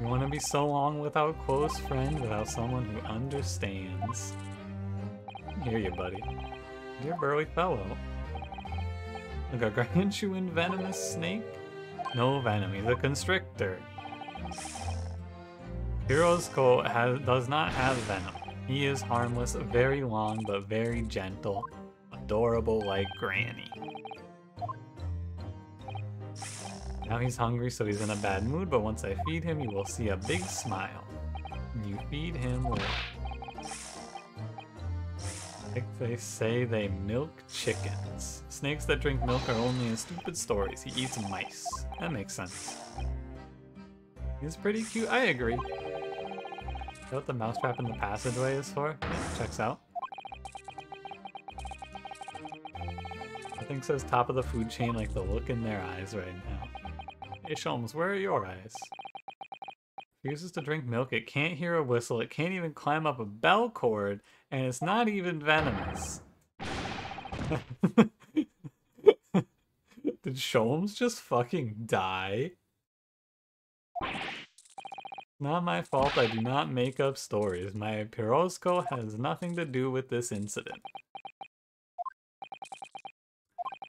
You want to be so long without close friend, without someone who understands. I hear you, buddy. Dear burly fellow. A gargantuan venomous snake? No venom, he's a constrictor. Pirozko does not have venom. He is harmless, very long but very gentle. Adorable like Granny. Now he's hungry, so he's in a bad mood, but once I feed him, you will see a big smile. You feed him with... Like they say, they milk chickens. Snakes that drink milk are only in stupid stories. He eats mice. That makes sense. He's pretty cute. I agree. You know what the mousetrap in the passageway is for? Yeah, checks out. Everything says top of the food chain, like the look in their eyes right now. Hey Sholmes, where are your eyes? Refuses to drink milk, it can't hear a whistle, it can't even climb up a bell cord, and it's not even venomous. Did Sholmes just fucking die? Not my fault, I do not make up stories. My Pirosco has nothing to do with this incident.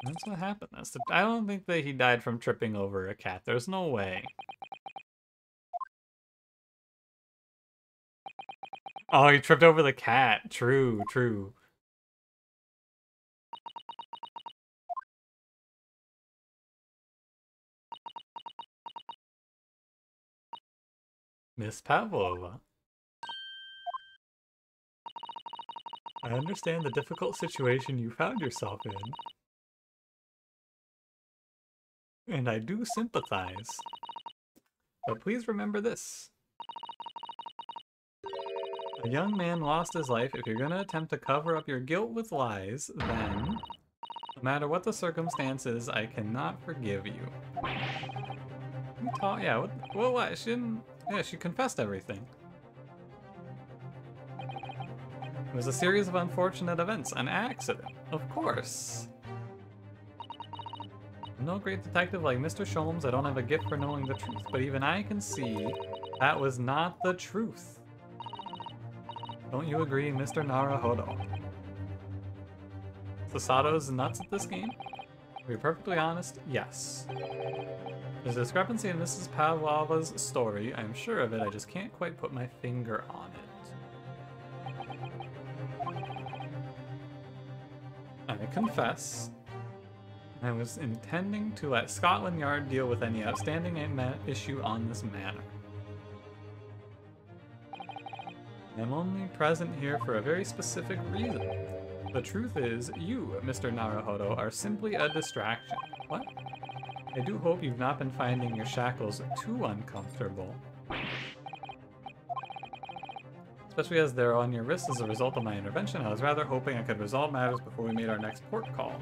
That's what happened. I don't think that he died from tripping over a cat. There's no way. Oh, he tripped over the cat. True, true. Miss Pavlova. I understand the difficult situation you found yourself in. And I do sympathize. But please remember this. A young man lost his life. If you're gonna attempt to cover up your guilt with lies, then, no matter what the circumstances, I cannot forgive you. Yeah, what? She didn't... Yeah, she confessed everything. It was a series of unfortunate events, an accident, of course. I'm no great detective like Mr. Sholmes, I don't have a gift for knowing the truth, but even I can see that was not the truth. Don't you agree, Mr. Naruhodo? Sasato's nuts at this game? To be perfectly honest, yes. There's a discrepancy in Mrs. Pavlova's story, I'm sure of it, I just can't quite put my finger on it. I confess, I was intending to let Scotland Yard deal with any outstanding issue on this matter. I'm only present here for a very specific reason. The truth is, you, Mr. Naruhodo, are simply a distraction. What? I do hope you've not been finding your shackles too uncomfortable. Especially as they're on your wrists as a result of my intervention, I was rather hoping I could resolve matters before we made our next port call.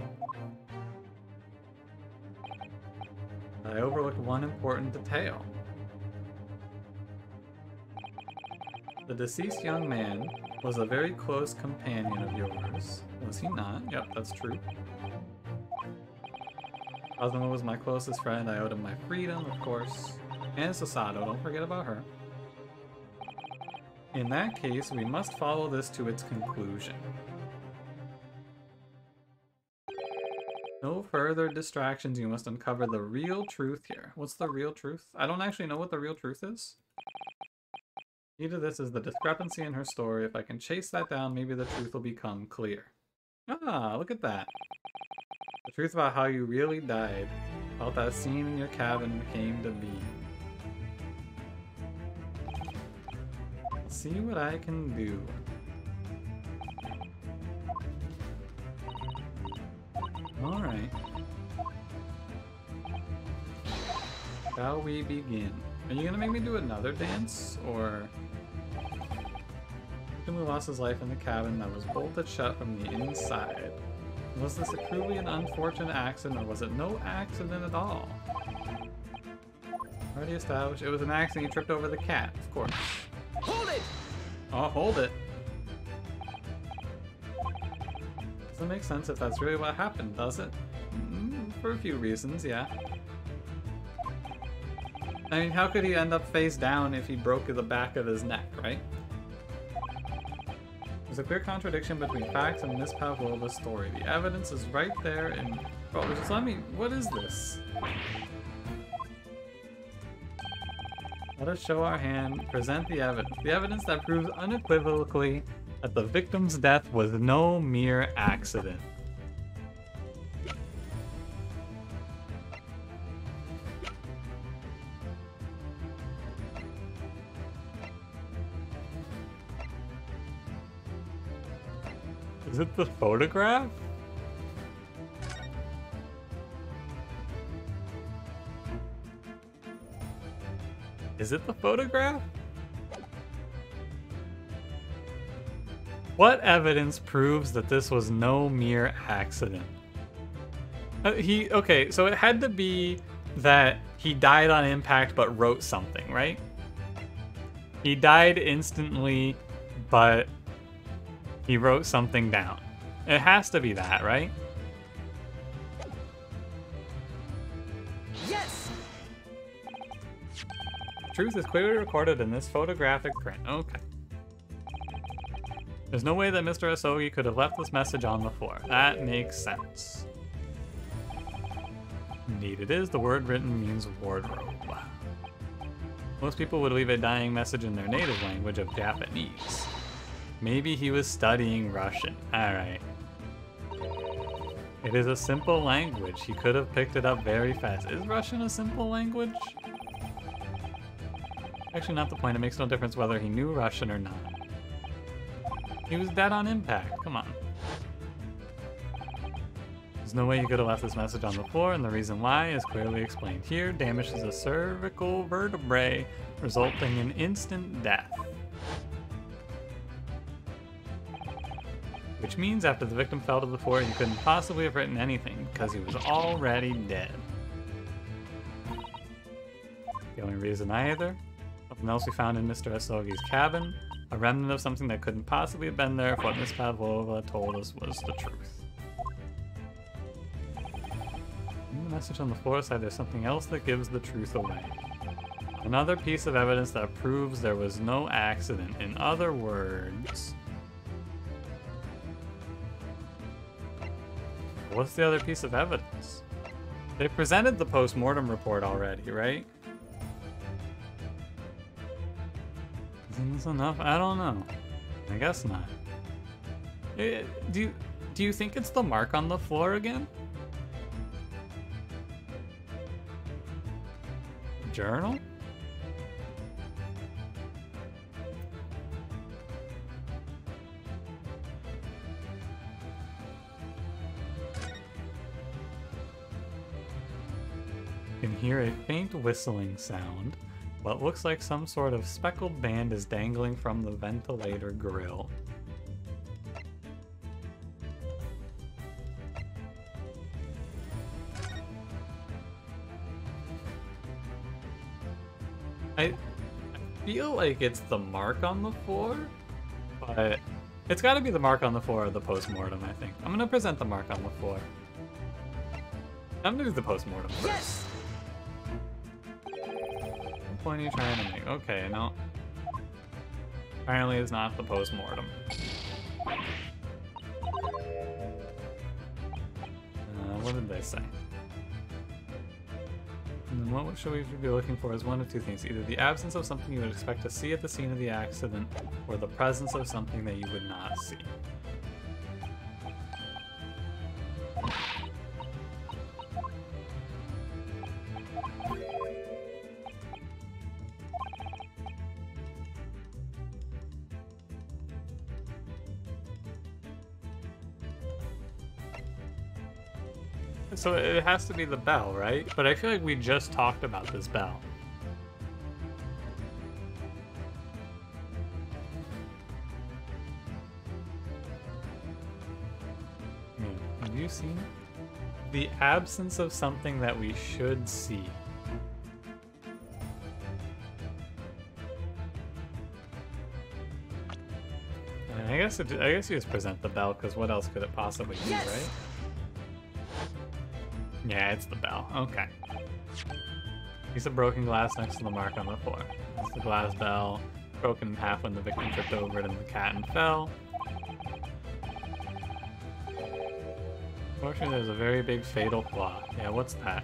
I overlooked one important detail. The deceased young man was a very close companion of yours. Was he not? Yep, that's true. Cosmo was my closest friend. I owed him my freedom, of course. And Sasato, don't forget about her. In that case, we must follow this to its conclusion. No further distractions, you must uncover the real truth here. What's the real truth? I don't actually know what the real truth is. Key to this is the discrepancy in her story. If I can chase that down, maybe the truth will become clear. Ah, look at that. The truth about how you really died, how that scene in your cabin came to be. Let's see what I can do. Alright. Shall we begin? Are you gonna make me do another dance, or... Who lost his life in the cabin that was bolted shut from the inside? Was this truly an unfortunate accident, or was it no accident at all? Already established, it was an accident. You tripped over the cat, of course. Hold it! Oh, hold it. Doesn't make sense if that's really what happened, does it? For a few reasons, yeah. I mean, how could he end up face down if he broke the back of his neck, right? There's a clear contradiction between facts and Miss Pavlova's story. The evidence is right there and... Oh, just let me... What is this? Let us show our hand, present the evidence. The evidence that proves unequivocally that the victim's death was no mere accident. Is it the photograph? Is it the photograph? What evidence proves that this was no mere accident? Okay, so it had to be that he died on impact but wrote something, right? He died instantly, but he wrote something down. It has to be that, right? Yes. Truth is clearly recorded in this photographic print. Okay. There's no way that Mr. Asogi could have left this message on the floor. That makes sense. Indeed it is. The word written means wardrobe. Most people would leave a dying message in their native language of Japanese. Maybe he was studying Russian. Alright. It is a simple language. He could have picked it up very fast. Is Russian a simple language? Actually, not the point. It makes no difference whether he knew Russian or not. He was dead on impact. Come on. There's no way you could have left this message on the floor, and the reason why is clearly explained here. Damage to the cervical vertebrae, resulting in instant death. Which means after the victim fell to the floor, he couldn't possibly have written anything, because he was already dead. The only reason either, something else we found in Mr. Asogi's cabin, a remnant of something that couldn't possibly have been there if what Miss Pavlova told us was the truth. In the message on the floor side, there's something else that gives the truth away. Another piece of evidence that proves there was no accident. In other words... What's the other piece of evidence? They presented the post-mortem report already, right? Isn't this enough? I don't know. I guess not. Do you think it's the mark on the floor again? Journal? You can hear a faint whistling sound. What looks like some sort of speckled band is dangling from the ventilator grill. I feel like it's the mark on the floor, but it's got to be the mark on the floor of the post-mortem, I think. I'm going to present the mark on the floor. I'm going to do the post-mortem first. Yes. What point are you trying to make? Okay, no. Apparently it's not the post-mortem. What did they say? And then what should we be looking for is one of two things. Either the absence of something you would expect to see at the scene of the accident, or the presence of something that you would not see. So it has to be the bell, right? But I feel like we just talked about this bell. Have you seen it? The absence of something that we should see. And I guess you just present the bell, because what else could it possibly be, right? Yeah, it's the bell. Okay. Piece of broken glass next to the mark on the floor. That's the glass bell, broken in half when the victim tripped over it and the cat and fell. Unfortunately, there's a very big fatal flaw. Yeah, what's that?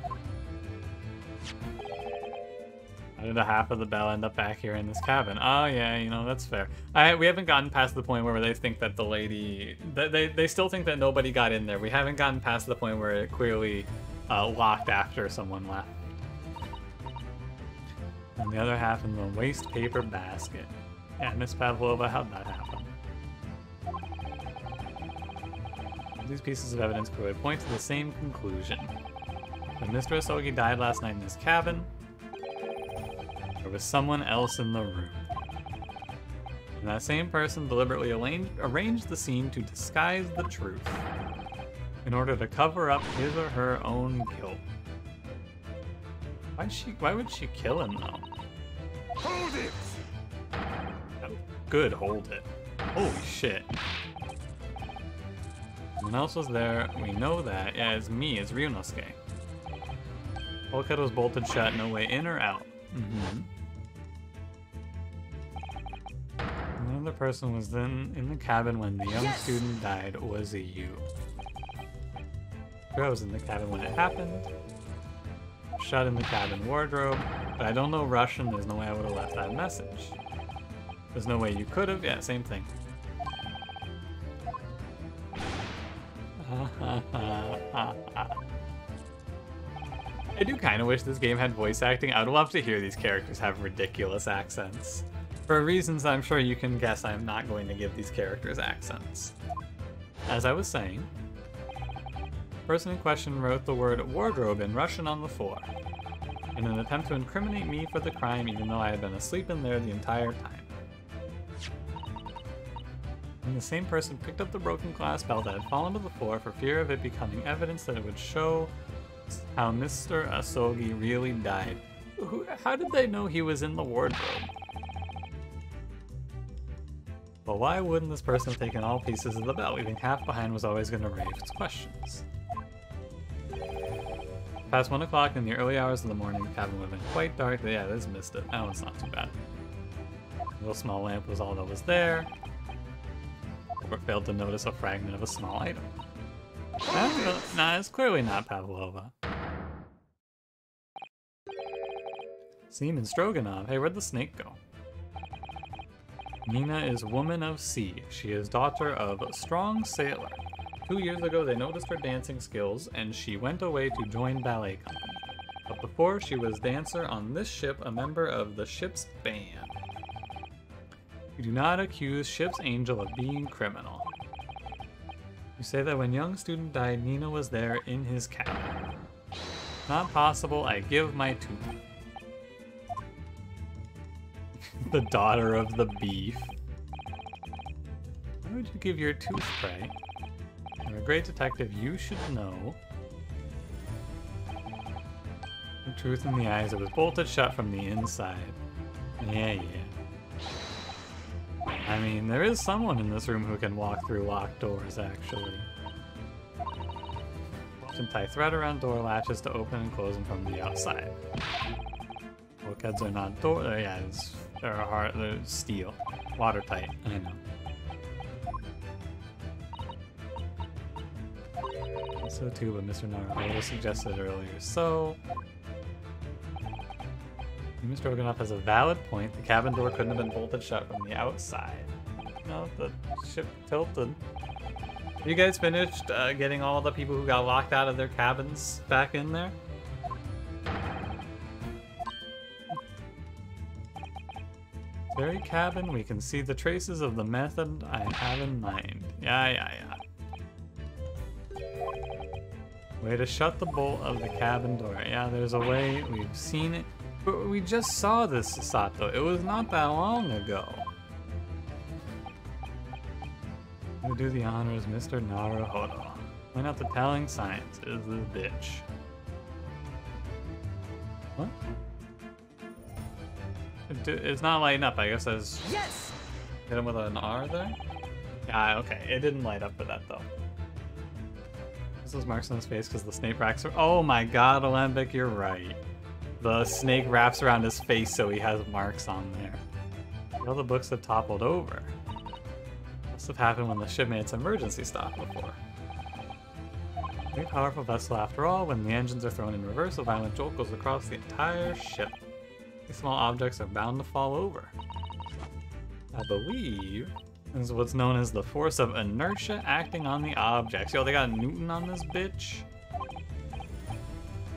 How did a half of the bell end up back here in this cabin? Oh yeah, you know, that's fair. We haven't gotten past the point where they think that the lady... They still think that nobody got in there. We haven't gotten past the point where it clearly locked after someone left. And the other half in the waste paper basket. Yeah, Miss Pavlova, how'd that happen? These pieces of evidence could point to the same conclusion. When Mr. Asogi died last night in his cabin, there was someone else in the room. And that same person deliberately arranged the scene to disguise the truth. in order to cover up his or her own guilt. Why would she kill him though? Hold it! Good, hold it. Holy shit. Someone else was there. We know that. Yeah, it's me. It's Ryunosuke. Bulkhead was bolted shut. No way in or out. Another person was then in the cabin when the young student died. Was it you? I was in the cabin when it happened. Shut in the cabin wardrobe. But I don't know Russian. There's no way I would have left that message. There's no way you could have. Yeah, same thing. I do kind of wish this game had voice acting. I would love to hear these characters have ridiculous accents. For reasons I'm sure you can guess, I'm not going to give these characters accents. As I was saying, the person in question wrote the word wardrobe in Russian on the floor in an attempt to incriminate me for the crime, even though I had been asleep in there the entire time. And the same person picked up the broken glass bell that had fallen to the floor for fear of it becoming evidence that it would show how Mr. Asogi really died. How did they know he was in the wardrobe? But why wouldn't this person have taken all pieces of the bell? Leaving half behind was always going to raise questions. Past 1 o'clock in the early hours of the morning, the cabin would have been quite dark. Yeah, this missed it. That one's not too bad. A little small lamp was all that was there. But failed to notice a fragment of a small item. Nah, it's clearly not Pavlova. Seaman Stroganov. Hey, where'd the snake go? Nina is woman of sea. She is daughter of a strong sailor. 2 years ago, they noticed her dancing skills, and she went away to join ballet company. But before, she was dancer on this ship, a member of the ship's band. You do not accuse Ship's Angel of being criminal. You say that when young student died, Nina was there in his cabin. Not possible, I give my tooth. The daughter of the beef. Why would you give your tooth, pray? You're a great detective, you should know. The truth in the eyes, it was bolted shut from the inside. Yeah. I mean, there is someone in this room who can walk through locked doors, actually. Can tie thread around door latches to open and close them from the outside. Bulkheads are not door. Yeah, they're steel, watertight. I know. So too, but Mr. Naruhodo suggested earlier. So, Mr. Stroganoff has a valid point. The cabin door couldn't have been bolted shut from the outside. No, the ship tilted. You guys finished getting all the people who got locked out of their cabins back in there? Very cabin, we can see the traces of the method I have in mind. Yeah. Way to shut the bolt of the cabin door. Yeah, there's a way. We've seen it. But we just saw this, Sato. It was not that long ago. Who do the honors, Mr. Naruhodo. Point out the telling signs is this bitch. What? It's not lighting up. I guess there's... Yes! Hit him with an R there? Yeah, okay. It didn't light up for that, though. This is marks on his face because the snake wraps... Oh my god, Alembic, you're right. The snake wraps around his face so he has marks on there. All the books have toppled over. Must have happened when the ship made its emergency stop before. Very powerful vessel after all. When the engines are thrown in reverse, a violent jolt goes across the entire ship. These small objects are bound to fall over. I believe this is what's known as the force of inertia acting on the objects. Yo, they got Newton on this bitch.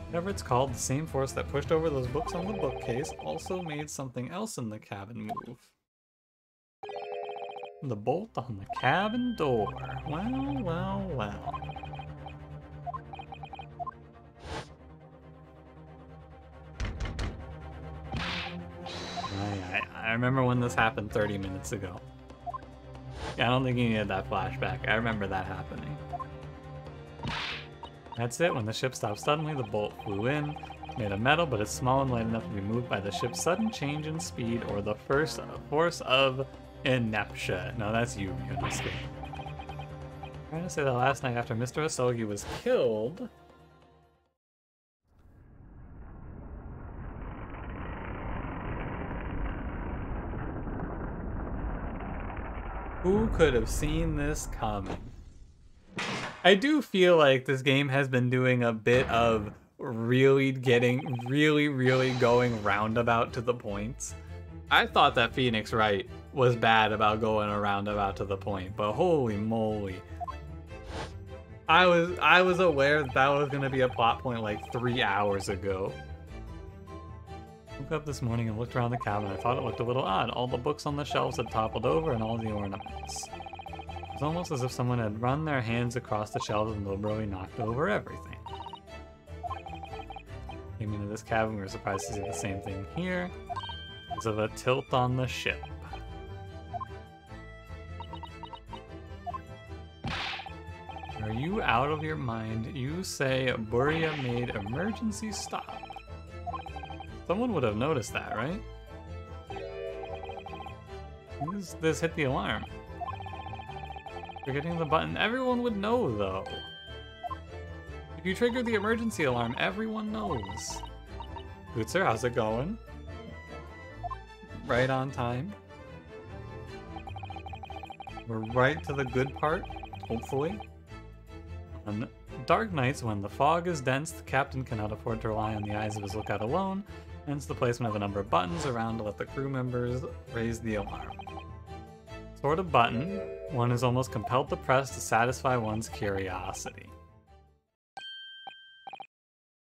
Whatever it's called, the same force that pushed over those books on the bookcase also made something else in the cabin move. The bolt on the cabin door. Well. I remember when this happened 30 minutes ago. Yeah, I don't think you needed that flashback. I remember that happening. That's it. When the ship stopped suddenly, the bolt flew in. It's made of metal, but it's small and light enough to be moved by the ship's sudden change in speed or the first force of inertia. No, that's you, Yunosuke. I'm trying to say that last night after Mr. Asogi was killed... Who could have seen this coming? I do feel like this game has been doing a bit of really going roundabout to the points. I thought that Phoenix Wright was bad about going roundabout to the point, but holy moly. I was aware that was gonna be a plot point like 3 hours ago. I woke up this morning and looked around the cabin. I thought it looked a little odd. All the books on the shelves had toppled over and all the ornaments. It was almost as if someone had run their hands across the shelves and deliberately knocked over everything. Came into this cabin, we were surprised to see the same thing here. Because of a tilt on the ship. Are you out of your mind? You say Buria made emergency stop. Someone would have noticed that, right? This hit the alarm. Forgetting the button, everyone would know though. If you trigger the emergency alarm, everyone knows. Boots, how's it going? Right on time. We're right to the good part, hopefully. On dark nights, when the fog is dense, the captain cannot afford to rely on the eyes of his lookout alone, hence the placement of a number of buttons around to let the crew members raise the alarm. Sort of button, one is almost compelled to press to satisfy one's curiosity.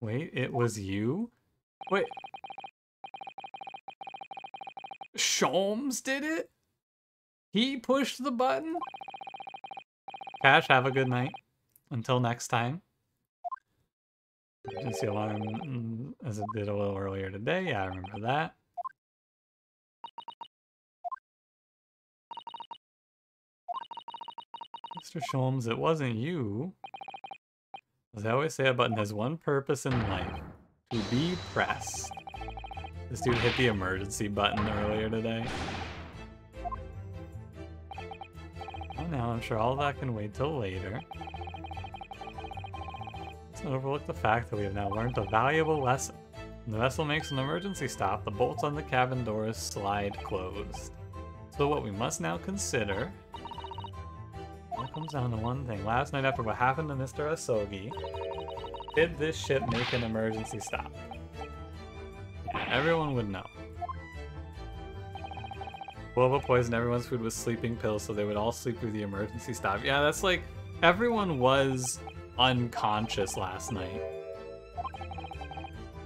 Wait, it was you? Wait. Sholmes did it? He pushed the button? Cash, have a good night. Until next time. Emergency alarm as it did a little earlier today. Yeah, I remember that. Mr. Sholmes, it wasn't you. As I always say, a button has one purpose in life. To be pressed. This dude hit the emergency button earlier today. Oh, now I'm sure all that can wait till later. Let's not overlook the fact that we have now learned a valuable lesson. When the vessel makes an emergency stop, the bolts on the cabin doors slide closed. So what we must now consider... It comes down to one thing. Last night after what happened to Mr. Asogi, did this ship make an emergency stop? Yeah, everyone would know. Boba poisoned everyone's food with sleeping pills so they would all sleep through the emergency stop. Yeah, that's like... Everyone was unconscious last night.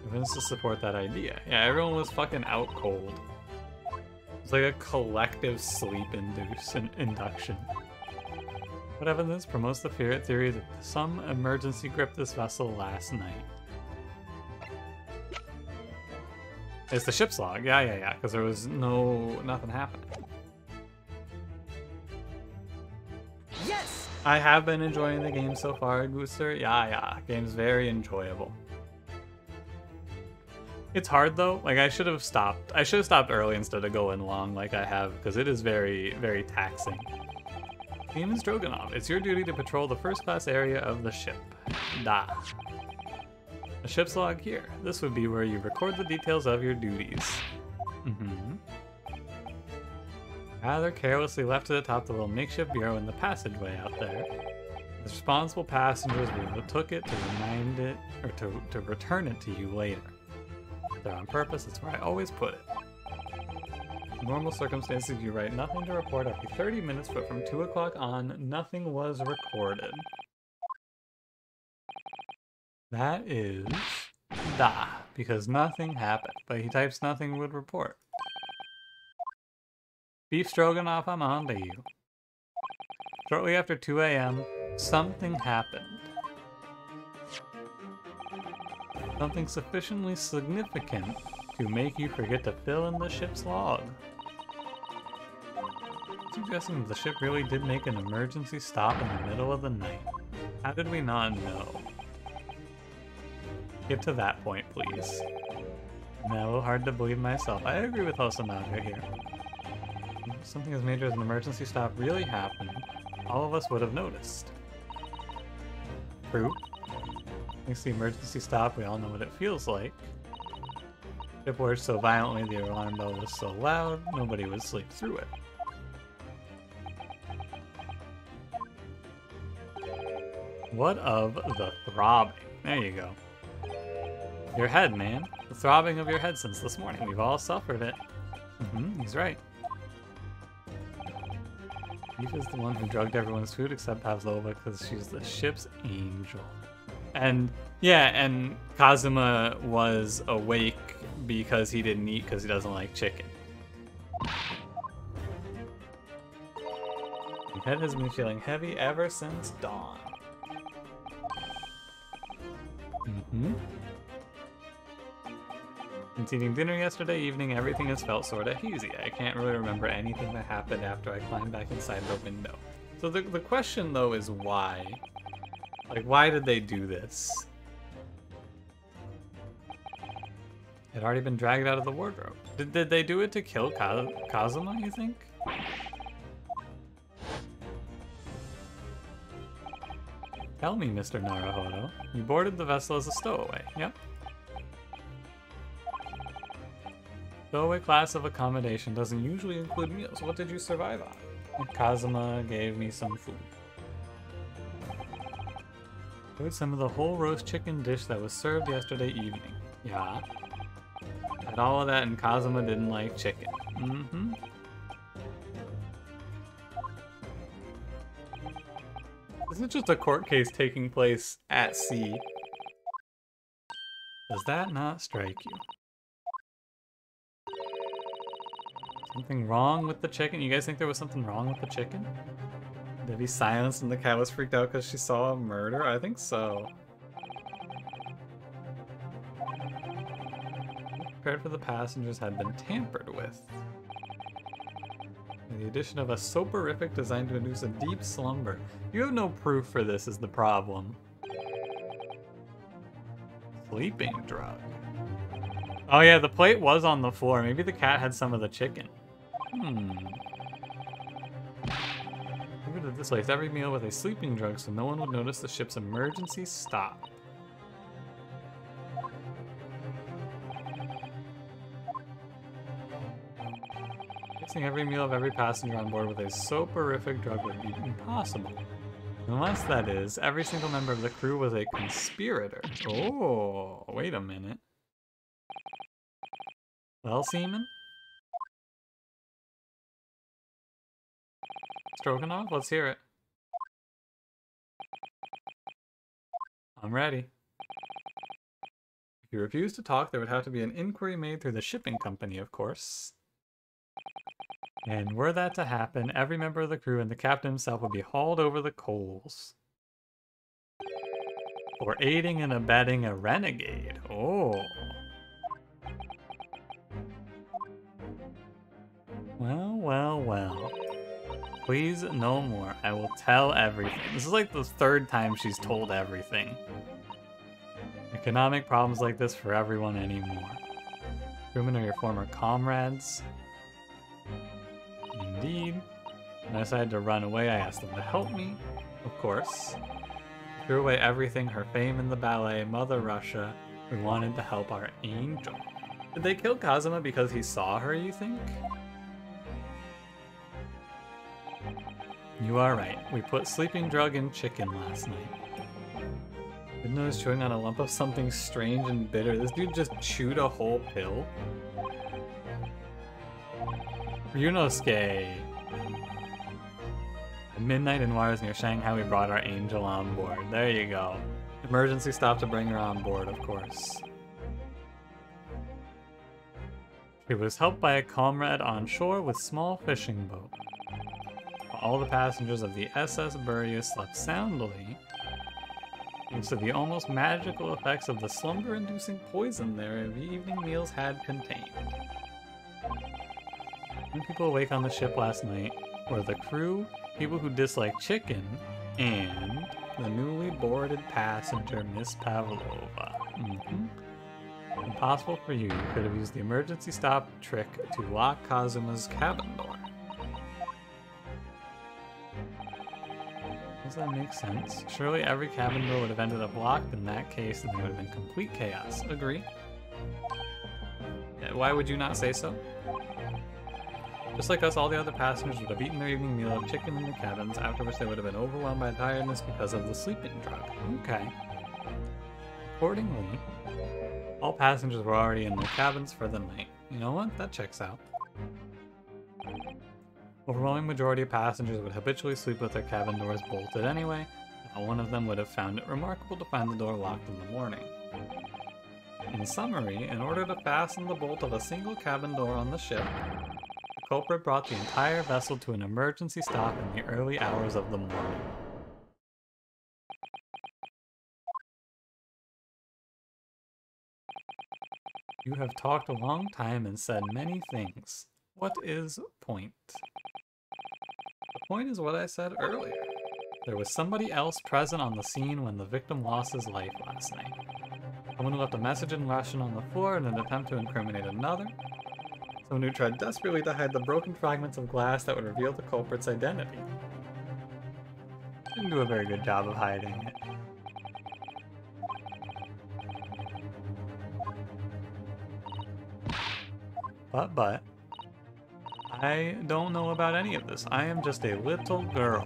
Evidence to support that idea. Yeah, everyone was fucking out cold. It's like a collective sleep induction. What evidence promotes the theory that some emergency gripped this vessel last night? It's the ship's log. Yeah, because there was nothing happened. Yes! I have been enjoying the game so far, Gooster. Yeah, game's very enjoyable. It's hard though. Like I should have stopped early instead of going long like I have, because it is very, very taxing. Demon Stroganoff, it's your duty to patrol the first class area of the ship. Da. A ship's log here. This would be where you record the details of your duties. Rather carelessly left to the top the little makeshift bureau in the passageway out there. As responsible passengers, we took it to remind it, or to return it to you later. There on purpose, it's where I always put it. In normal circumstances, you write nothing to report every 30 minutes, but from 2 o'clock on, nothing was recorded. That is... Da, because nothing happened, but he types nothing would report. Beef Stroganoff, I'm on to you. Shortly after 2 a.m., something happened. Something sufficiently significant to make you forget to fill in the ship's log. Suggesting that the ship really did make an emergency stop in the middle of the night. How did we not know? Get to that point, please. I'm a little hard to believe myself. I agree with Hosonaga here. If something as major as an emergency stop really happened, all of us would have noticed. True. Thanks to the emergency stop, we all know what it feels like. Ship lurched so violently, the alarm bell was so loud, nobody would sleep through it. What of the throbbing? There you go. Your head, man. The throbbing of your head since this morning. We've all suffered it. He's right. Eve is the one who drugged everyone's food except Pavlova because she's the ship's angel. And yeah, and Kazuma was awake because he didn't eat because he doesn't like chicken. Your head has been feeling heavy ever since dawn. Since eating dinner yesterday evening, everything has felt sorta hazy. I can't really remember anything that happened after I climbed back inside the window. So the question though is why? Like, why did they do this? It had already been dragged out of the wardrobe. Did they do it to kill Kazuma, you think? Tell me, Mr. Naruhodo. You boarded the vessel as a stowaway, yep? Stowaway class of accommodation doesn't usually include meals. What did you survive on? Kazuma gave me some food. Ate some of the whole roast chicken dish that was served yesterday evening. Yeah. Had all of that and Kazuma didn't like chicken. This is just a court case taking place at sea. Does that not strike you? Something wrong with the chicken? You guys think there was something wrong with the chicken? Did he silence and the cat was freaked out because she saw a murder? I think so. Prepared for the passengers had been tampered with. The addition of a soporific designed to induce a deep slumber. You have no proof for this is the problem. Sleeping drug. Oh yeah, the plate was on the floor. Maybe the cat had some of the chicken. Leave it this way. It's every meal with a sleeping drug so no one would notice the ship's emergency stop. Mixing every meal of every passenger on board with a soporific drug would be impossible. Unless, that is, every single member of the crew was a conspirator. Oh, wait a minute. Well, Seaman? Stroganoff, let's hear it. I'm ready. If you refuse to talk, there would have to be an inquiry made through the shipping company, of course. And were that to happen, every member of the crew and the captain himself would be hauled over the coals. For aiding and abetting a renegade. Oh. Well, well, well. Please, no more. I will tell everything. This is like the third time she's told everything. Economic problems like this for everyone anymore. Crewmen are your former comrades. Indeed. When I decided to run away, I asked them to help me. Of course. Threw away everything, her fame in the ballet, Mother Russia. We wanted to help our angel. Did they kill Kazuma because he saw her, you think? You are right. We put sleeping drug in chicken last night. Didn't notice chewing on a lump of something strange and bitter. This dude just chewed a whole pill. Ryunosuke. At midnight in waters near Shanghai, we brought our angel on board. There you go. Emergency stop to bring her on board, of course. He was helped by a comrade on shore with small fishing boat. All the passengers of the SS Burya slept soundly, thanks to the almost magical effects of the slumber-inducing poison their evening meals had contained. When people awake on the ship last night were the crew, people who dislike chicken, and the newly boarded passenger, Miss Pavlova. Impossible for you. You could have used the emergency stop trick to lock Kazuma's cabin door. Does that make sense? Surely every cabin door would have ended up locked in that case, and there would have been complete chaos. Agree? Yeah, why would you not say so? Just like us, all the other passengers would have eaten their evening meal of chicken in the cabins, after which they would have been overwhelmed by tiredness because of the sleeping drug. Okay. Accordingly, all passengers were already in their cabins for the night. You know what? That checks out. Overwhelming majority of passengers would habitually sleep with their cabin doors bolted anyway. Not one of them would have found it remarkable to find the door locked in the morning. In summary, in order to fasten the bolt of a single cabin door on the ship, the culprit brought the entire vessel to an emergency stop in the early hours of the morning. You have talked a long time and said many things. What is point? The point is what I said earlier. There was somebody else present on the scene when the victim lost his life last night. Someone who left a message in Russian on the floor in an attempt to incriminate another. Someone who tried desperately to hide the broken fragments of glass that would reveal the culprit's identity. Didn't do a very good job of hiding it. But, I don't know about any of this. I am just a little girl.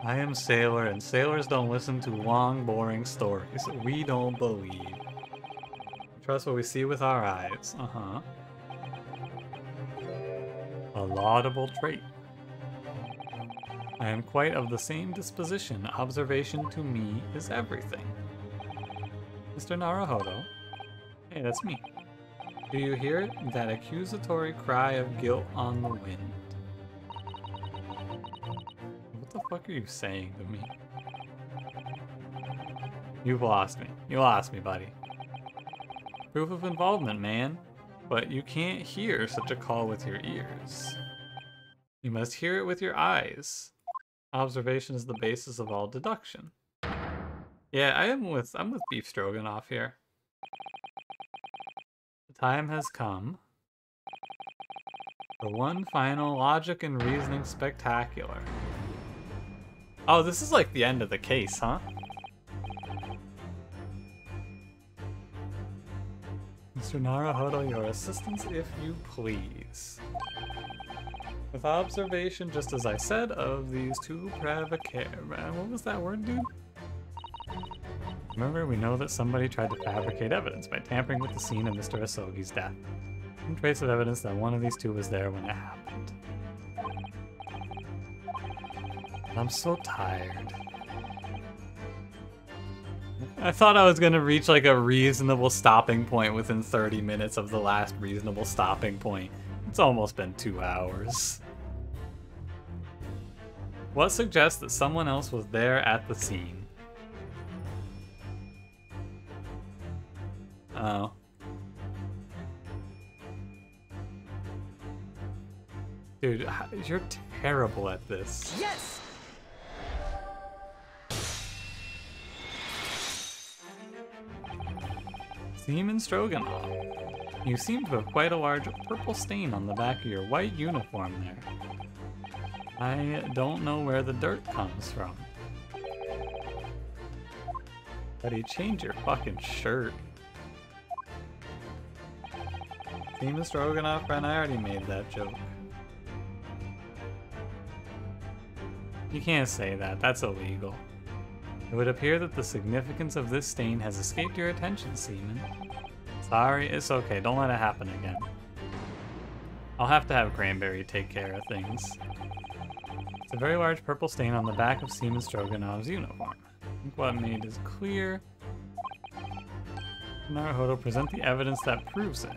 I am Sailor, and sailors don't listen to long, boring stories. We don't believe. Trust what we see with our eyes. A laudable trait. I am quite of the same disposition. Observation to me is everything. Mr. Naruhodo? Hey, that's me. Do you hear it? That accusatory cry of guilt on the wind. What the fuck are you saying to me? You've lost me. You lost me, buddy. Proof of involvement, man. But you can't hear such a call with your ears. You must hear it with your eyes. Observation is the basis of all deduction. Yeah, I'm with Beef Stroganoff here. The time has come for one final logic and reasoning spectacular. Oh, this is like the end of the case, huh? Mr. Naruhodo, your assistance, if you please. With observation, just as I said, of these two what was that word, dude? Remember, we know that somebody tried to fabricate evidence by tampering with the scene of Mr. Asogi's death. Some trace of evidence that one of these two was there when it happened. I'm so tired. I thought I was gonna reach like a reasonable stopping point within 30 minutes of the last reasonable stopping point. It's almost been 2 hours. What suggests that someone else was there at the scene? Oh. Dude, you're terrible at this. Yes! Seaman Stroganoff. You seem to have quite a large purple stain on the back of your white uniform there. I don't know where the dirt comes from. Buddy, change your fucking shirt. Seaman Stroganoff, friend, I already made that joke. You can't say that, that's illegal. It would appear that the significance of this stain has escaped your attention, Seaman. Sorry, it's okay, don't let it happen again. I'll have to have Cranberry take care of things. It's a very large purple stain on the back of Seaman Stroganoff's uniform. I think what made is clear. Naruhodo, present the evidence that proves it.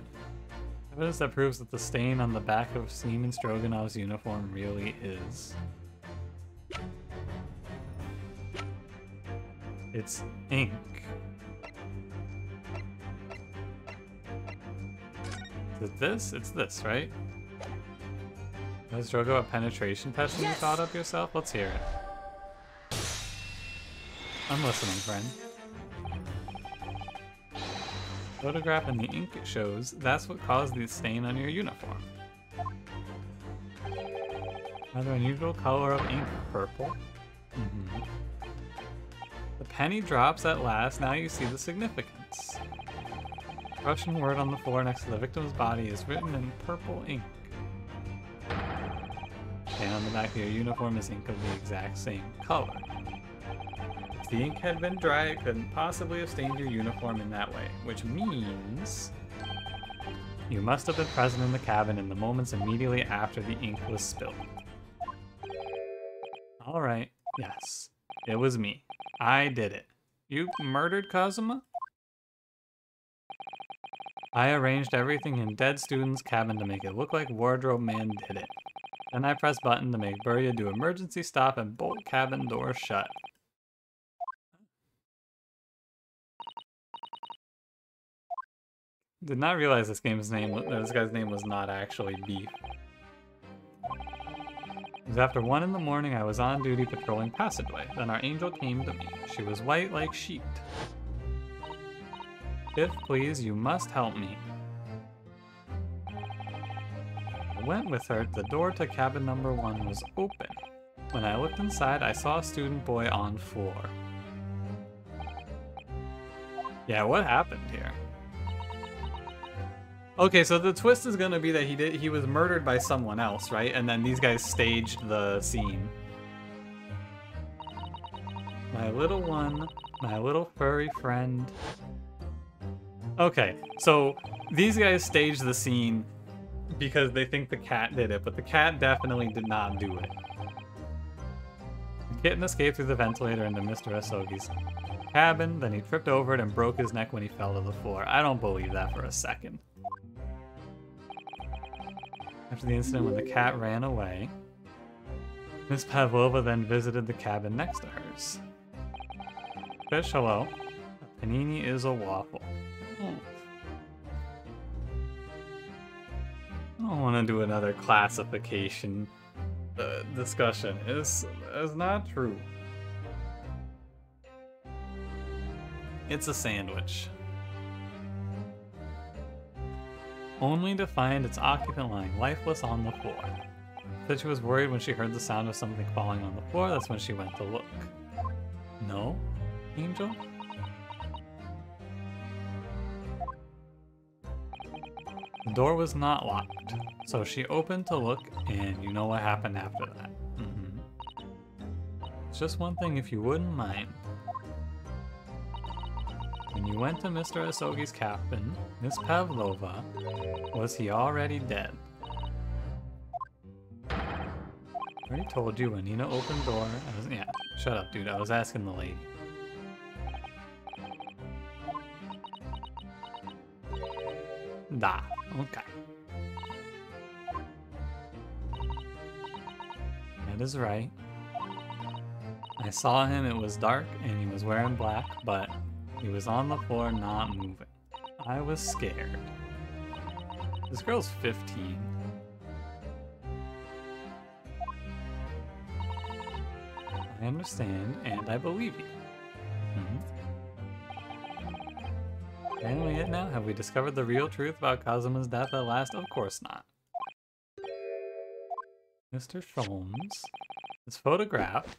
Evidence that proves that the stain on the back of Seaman Stroganoff's uniform really is. It's ink. Is it this? It's this, right? Has Drogo a penetration test you thought up yourself? Let's hear it. I'm listening, friend. Photograph in the ink shows that's what caused the stain on your uniform. Rather unusual color of ink, purple. The penny drops at last, now you see the significance. Russian word on the floor next to the victim's body is written in purple ink. And on the back of your uniform is ink of the exact same color. If the ink had been dry, it couldn't possibly have stained your uniform in that way, which means you must have been present in the cabin in the moments immediately after the ink was spilled. Alright, yes, it was me. I did it. You murdered Kazuma? I arranged everything in dead student's cabin to make it look like Wardrobe Man did it. Then I pressed button to make Burya do emergency stop and bolt cabin door shut. Did not realize this guy's name was not actually Beef. It was after 1 in the morning. I was on duty patrolling passageway. Then our angel came to me. She was white like sheet. If, please, you must help me. I went with her. The door to cabin number 1 was open. When I looked inside, I saw a student boy on floor. Yeah, what happened here? Okay, so the twist is gonna be that he was murdered by someone else, right? And then these guys staged the scene. My little one, my little furry friend. Okay, so these guys staged the scene because they think the cat did it, but the cat definitely did not do it. The kitten escaped through the ventilator into Mr. Asogi's cabin, then he tripped over it and broke his neck when he fell to the floor. I don't believe that for a second. After the incident when the cat ran away, Miss Pavlova then visited the cabin next to hers. Fish, hello. A panini is a waffle. I don't want to do another classification discussion. It's not true. It's a sandwich. Only to find its occupant lying lifeless on the floor. Said she was worried when she heard the sound of something falling on the floor. That's when she went to look. No, Angel? The door was not locked, so she opened to look, and you know what happened after that. It's just one thing if you wouldn't mind. When you went to Mr. Asogi's cabin, Miss Pavlova, was he already dead? I already told you when Nina opened door. Yeah, shut up, dude. I was asking the lady. Da. Okay. That is right. I saw him. It was dark, and he was wearing black, but he was on the floor, not moving. I was scared. This girl's 15. I understand, and I believe you. Can we hit now? Have we discovered the real truth about Kazuma's death at last? Of course not. Mr. Sholmes. This photograph.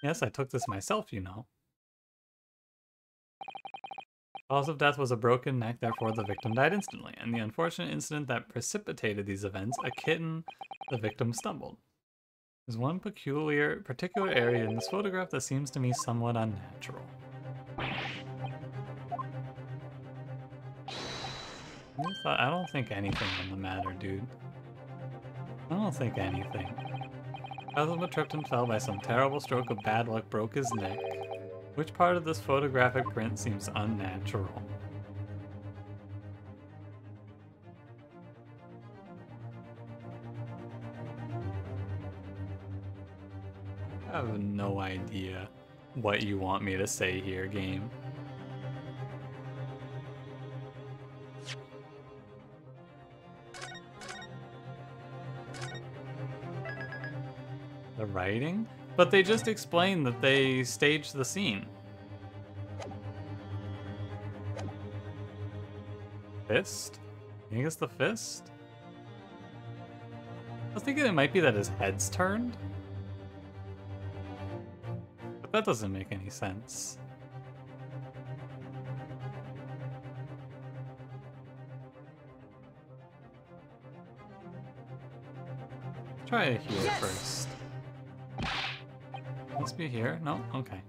Yes, I took this myself, you know. Cause of death was a broken neck, therefore the victim died instantly. And the unfortunate incident that precipitated these events, a kitten, the victim stumbled. There's one particular area in this photograph that seems to me somewhat unnatural. I don't think anything on the matter, dude. I don't think anything. Kazuma tripped and fell by some terrible stroke of bad luck, broke his neck. Which part of this photographic print seems unnatural? I have no idea what you want me to say here, game. The writing? But they just explained that they staged the scene. Fist? I think it's the fist? I was thinking it might be that his head's turned. But that doesn't make any sense. Let's try a healer Yes! first. Must be here? No? Okay.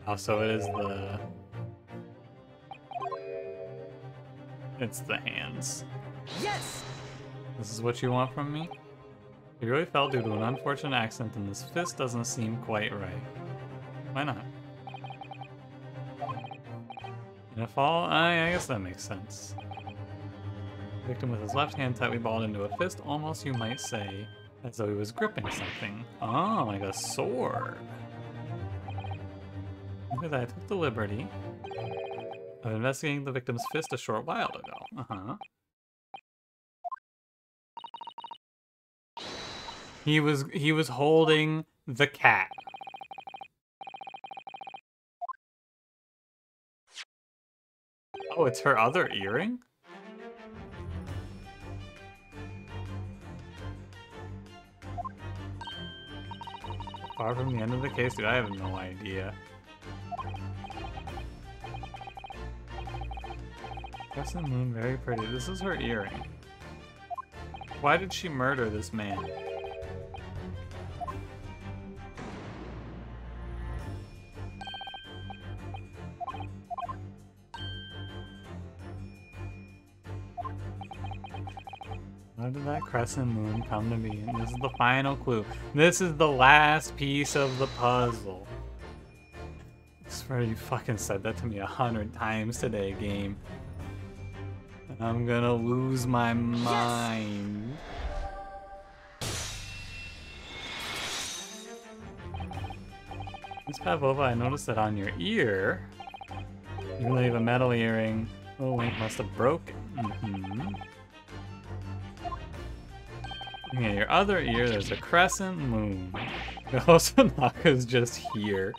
Oh, so it is the... It's the hands. Yes! This is what you want from me? He really fell due to an unfortunate accident and this fist doesn't seem quite right. Why not? In a fall? I guess that makes sense. The victim with his left hand tightly balled into a fist, almost you might say, as though he was gripping something. Oh, like a sword. Look at that, I took the liberty of investigating the victim's fist a short while ago. Uh-huh. He was holding the cat. Oh, it's her other earring? Far from the end of the case, dude, I have no idea. Crescent Moon, very pretty. This is her earring. Why did she murder this man? How did that crescent moon come to be? And this is the final clue. This is the last piece of the puzzle. I swear you fucking said that to me 100 times today, game. And I'm gonna lose my mind. Miss Pavlova, I noticed that on your ear, you leave a metal earring. Oh, Link must have broken. Yeah, your other ear, there's a crescent moon. Hosonaga is just here.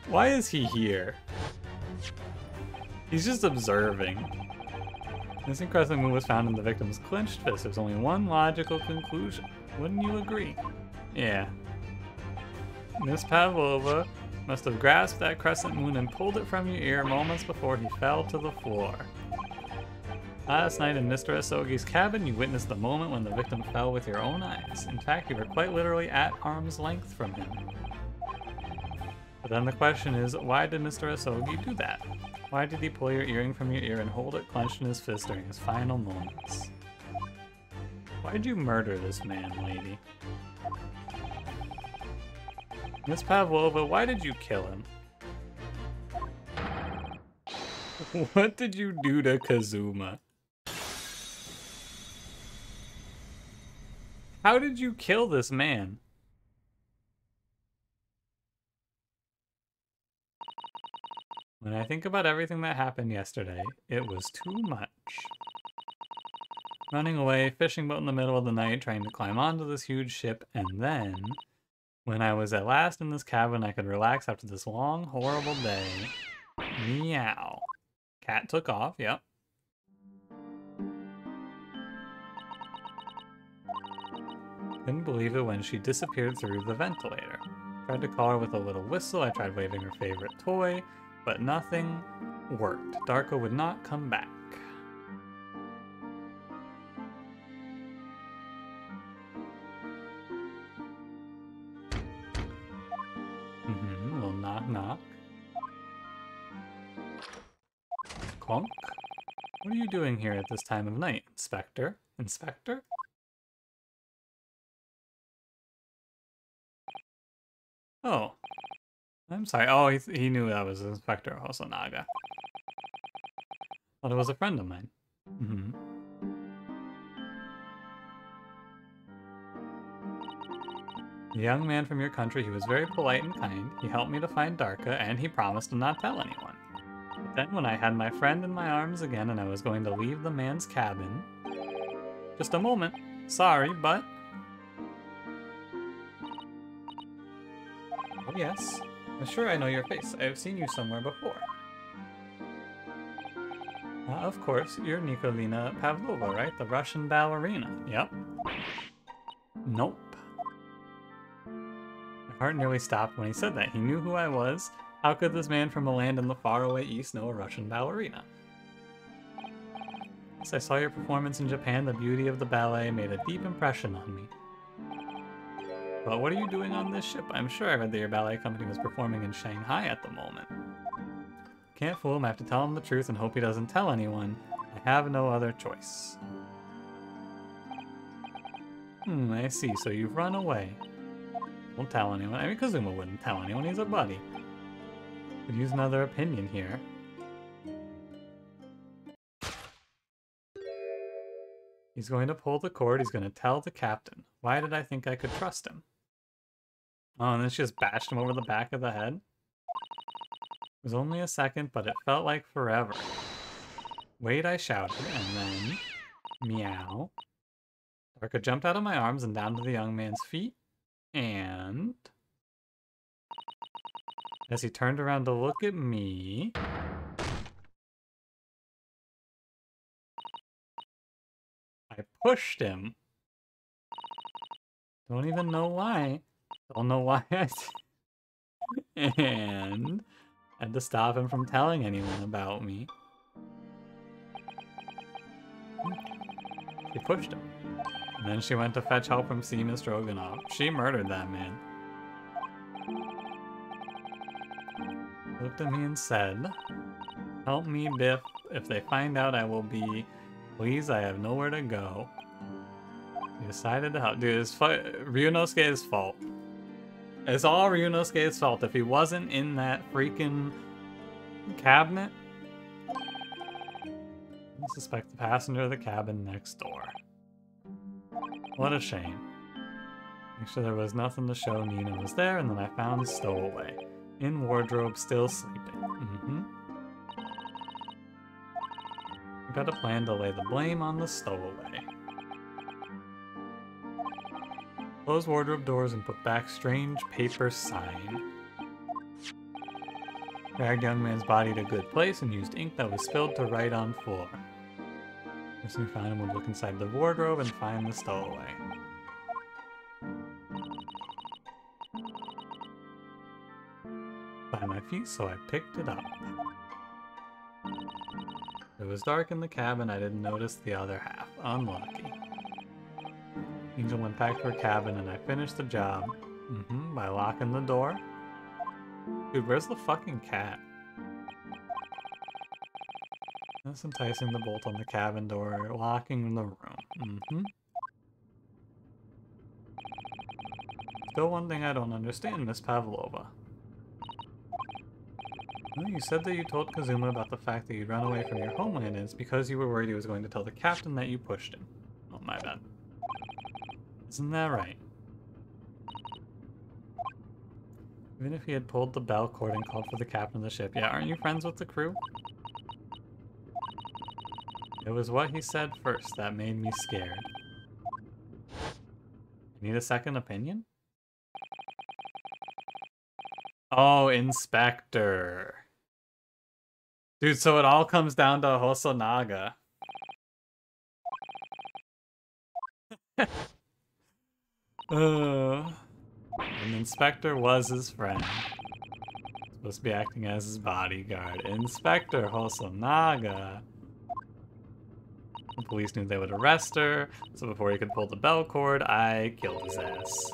Why is he here? He's just observing. Missing crescent moon was found in the victim's clenched fist. There's only one logical conclusion. Wouldn't you agree? Yeah. Miss Pavlova must have grasped that crescent moon and pulled it from your ear moments before he fell to the floor. Last night in Mr. Asogi's cabin, you witnessed the moment when the victim fell with your own eyes. In fact, you were quite literally at arm's length from him. But then the question is, why did Mr. Asogi do that? Why did he pull your earring from your ear and hold it clenched in his fist during his final moments? Why'd you murder this man, lady? Miss Pavlova, why did you kill him? What did you do to Kazuma? How did you kill this man? When I think about everything that happened yesterday, it was too much. Running away, fishing boat in the middle of the night, trying to climb onto this huge ship, and then, when I was at last in this cabin, I could relax after this long, horrible day. Meow. Cat took off, yep. Couldn't believe it when she disappeared through the ventilator. Tried to call her with a little whistle, I tried waving her favorite toy, but nothing worked. Darko would not come back. Little knock knock. Clunk? What are you doing here at this time of night, Inspector? Inspector? Oh. I'm sorry. Oh, he knew that was Inspector Hosonaga. Thought it was a friend of mine. The young man from your country, he was very polite and kind. He helped me to find Darka, and he promised to not tell anyone. But then when I had my friend in my arms again and I was going to leave the man's cabin... Just a moment. Sorry, but... Oh yes. I'm sure I know your face. I have seen you somewhere before. Of course, you're Nikolina Pavlova, right? The Russian ballerina. Yep. Nope. My heart nearly stopped when he said that. He knew who I was. How could this man from a land in the faraway east know a Russian ballerina? Yes, I saw your performance in Japan. The beauty of the ballet made a deep impression on me. But what are you doing on this ship? I'm sure I read that your ballet company was performing in Shanghai at the moment. Can't fool him. I have to tell him the truth and hope he doesn't tell anyone. I have no other choice. I see. So you've run away. Won't tell anyone. I mean, Kazuma wouldn't tell anyone. He's a buddy. Could use another opinion here. He's going to pull the cord. He's going to tell the captain. Why did I think I could trust him? Oh, and then she just bashed him over the back of the head? It was only a second, but it felt like forever. Wait, I shouted, and then... Meow. Darka jumped out of my arms and down to the young man's feet, and... As he turned around to look at me... I pushed him. Don't even know why. Don't know why I did. And... had to stop him from telling anyone about me. She pushed him. And then she went to fetch help from Seema Stroganov. She murdered that man. Looked at me and said, "Help me, Biff. If they find out, I will be... Please, I have nowhere to go." He decided to help. Dude, it's Ryunosuke's fault. It's all Ryunosuke's fault. If he wasn't in that freaking cabinet, I suspect the passenger of the cabin next door. What a shame. Make sure there was nothing to show Nina was there, and then I found Stowaway. In wardrobe, still sleeping. We got a plan to lay the blame on the Stowaway. Close wardrobe doors and put back strange paper sign. Dragged young man's body to a good place and used ink that was spilled to write on floor. Person who found him would look inside the wardrobe and find the Stowaway. By my feet, so I picked it up. It was dark in the cabin. I didn't notice the other half. Unlucky. Angel went back to her cabin and I finished the job. By locking the door. Dude, where's the fucking cat? That's enticing the bolt on the cabin door, locking the room. Still one thing I don't understand, Miss Pavlova. Well, you said that you told Kazuma about the fact that you'd run away from your homeland, and it's because you were worried he was going to tell the captain that you pushed him. Oh, my bad. Isn't that right? Even if he had pulled the bell cord and called for the captain of the ship, yeah, aren't you friends with the crew? It was what he said first that made me scared. Need a second opinion? Oh, Inspector. Dude, so it all comes down to Hosonaga. An Inspector was his friend. Supposed to be acting as his bodyguard. Inspector Hosonaga. The police knew they would arrest her, so before he could pull the bell cord, I killed his ass.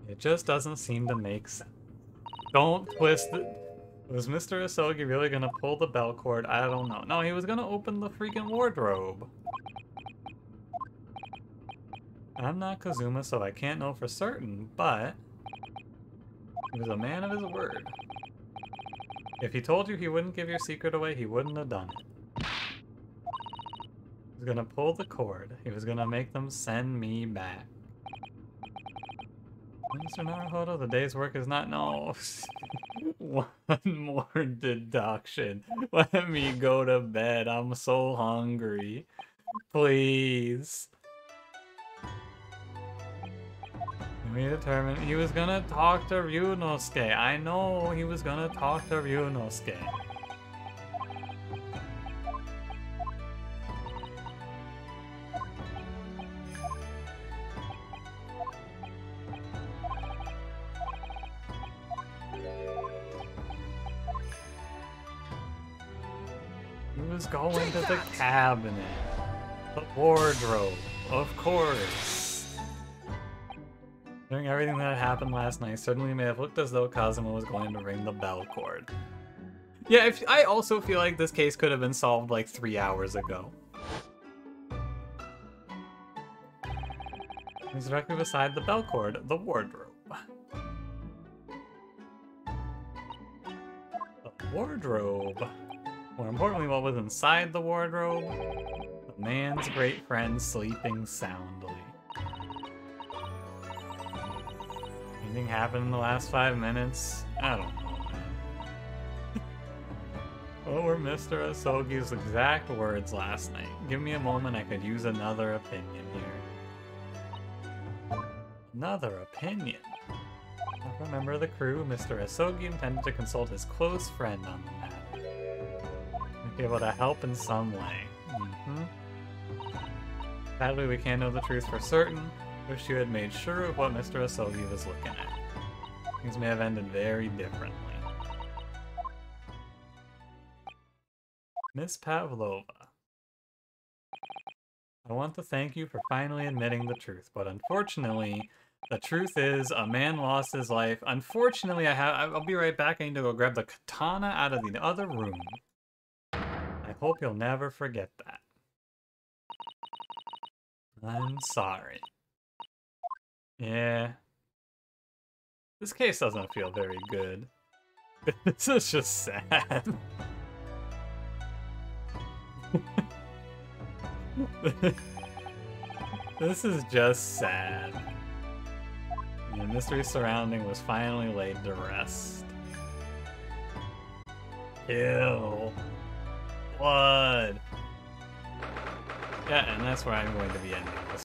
It just doesn't seem to make sense. Don't twist it. Was Mr. Asogi really gonna pull the bell cord? I don't know. No, he was gonna open the freaking wardrobe. I'm not Kazuma, so I can't know for certain, but he was a man of his word. If he told you he wouldn't give your secret away, he wouldn't have done it. He was gonna pull the cord. He was gonna make them send me back. Mr. Naruhodo, the day's work is not... No. One more deduction. Let me go to bed. I'm so hungry. Please. We determined he was gonna talk to Ryunosuke. I know he was gonna talk to Ryunosuke. He was going to the cabinet. The wardrobe, of course. During everything that happened last night, certainly may have looked as though Kazuma was going to ring the bell cord. Yeah, I also feel like this case could have been solved like 3 hours ago. He's directly beside the bell cord, the wardrobe. The wardrobe. More importantly, what was inside the wardrobe? The man's great friend sleeping soundly. Anything happened in the last 5 minutes? I don't know, man. What were Mr. Asogi's exact words last night? Give me a moment, I could use another opinion here. Another opinion? As a member of the crew, Mr. Asogi intended to consult his close friend on the matter. Be able to help in some way. Sadly, we can't know the truth for certain. Wish you had made sure of what Mr. Asogi was looking at. Things may have ended very differently. Miss Pavlova. I want to thank you for finally admitting the truth, but unfortunately, the truth is a man lost his life. Unfortunately, I'll be right back. I need to go grab the katana out of the other room. I hope you'll never forget that. I'm sorry. Yeah. This case doesn't feel very good. This is just sad. This is just sad. The mystery surrounding was finally laid to rest. Kill. Blood. Yeah, and that's where I'm going to be ending this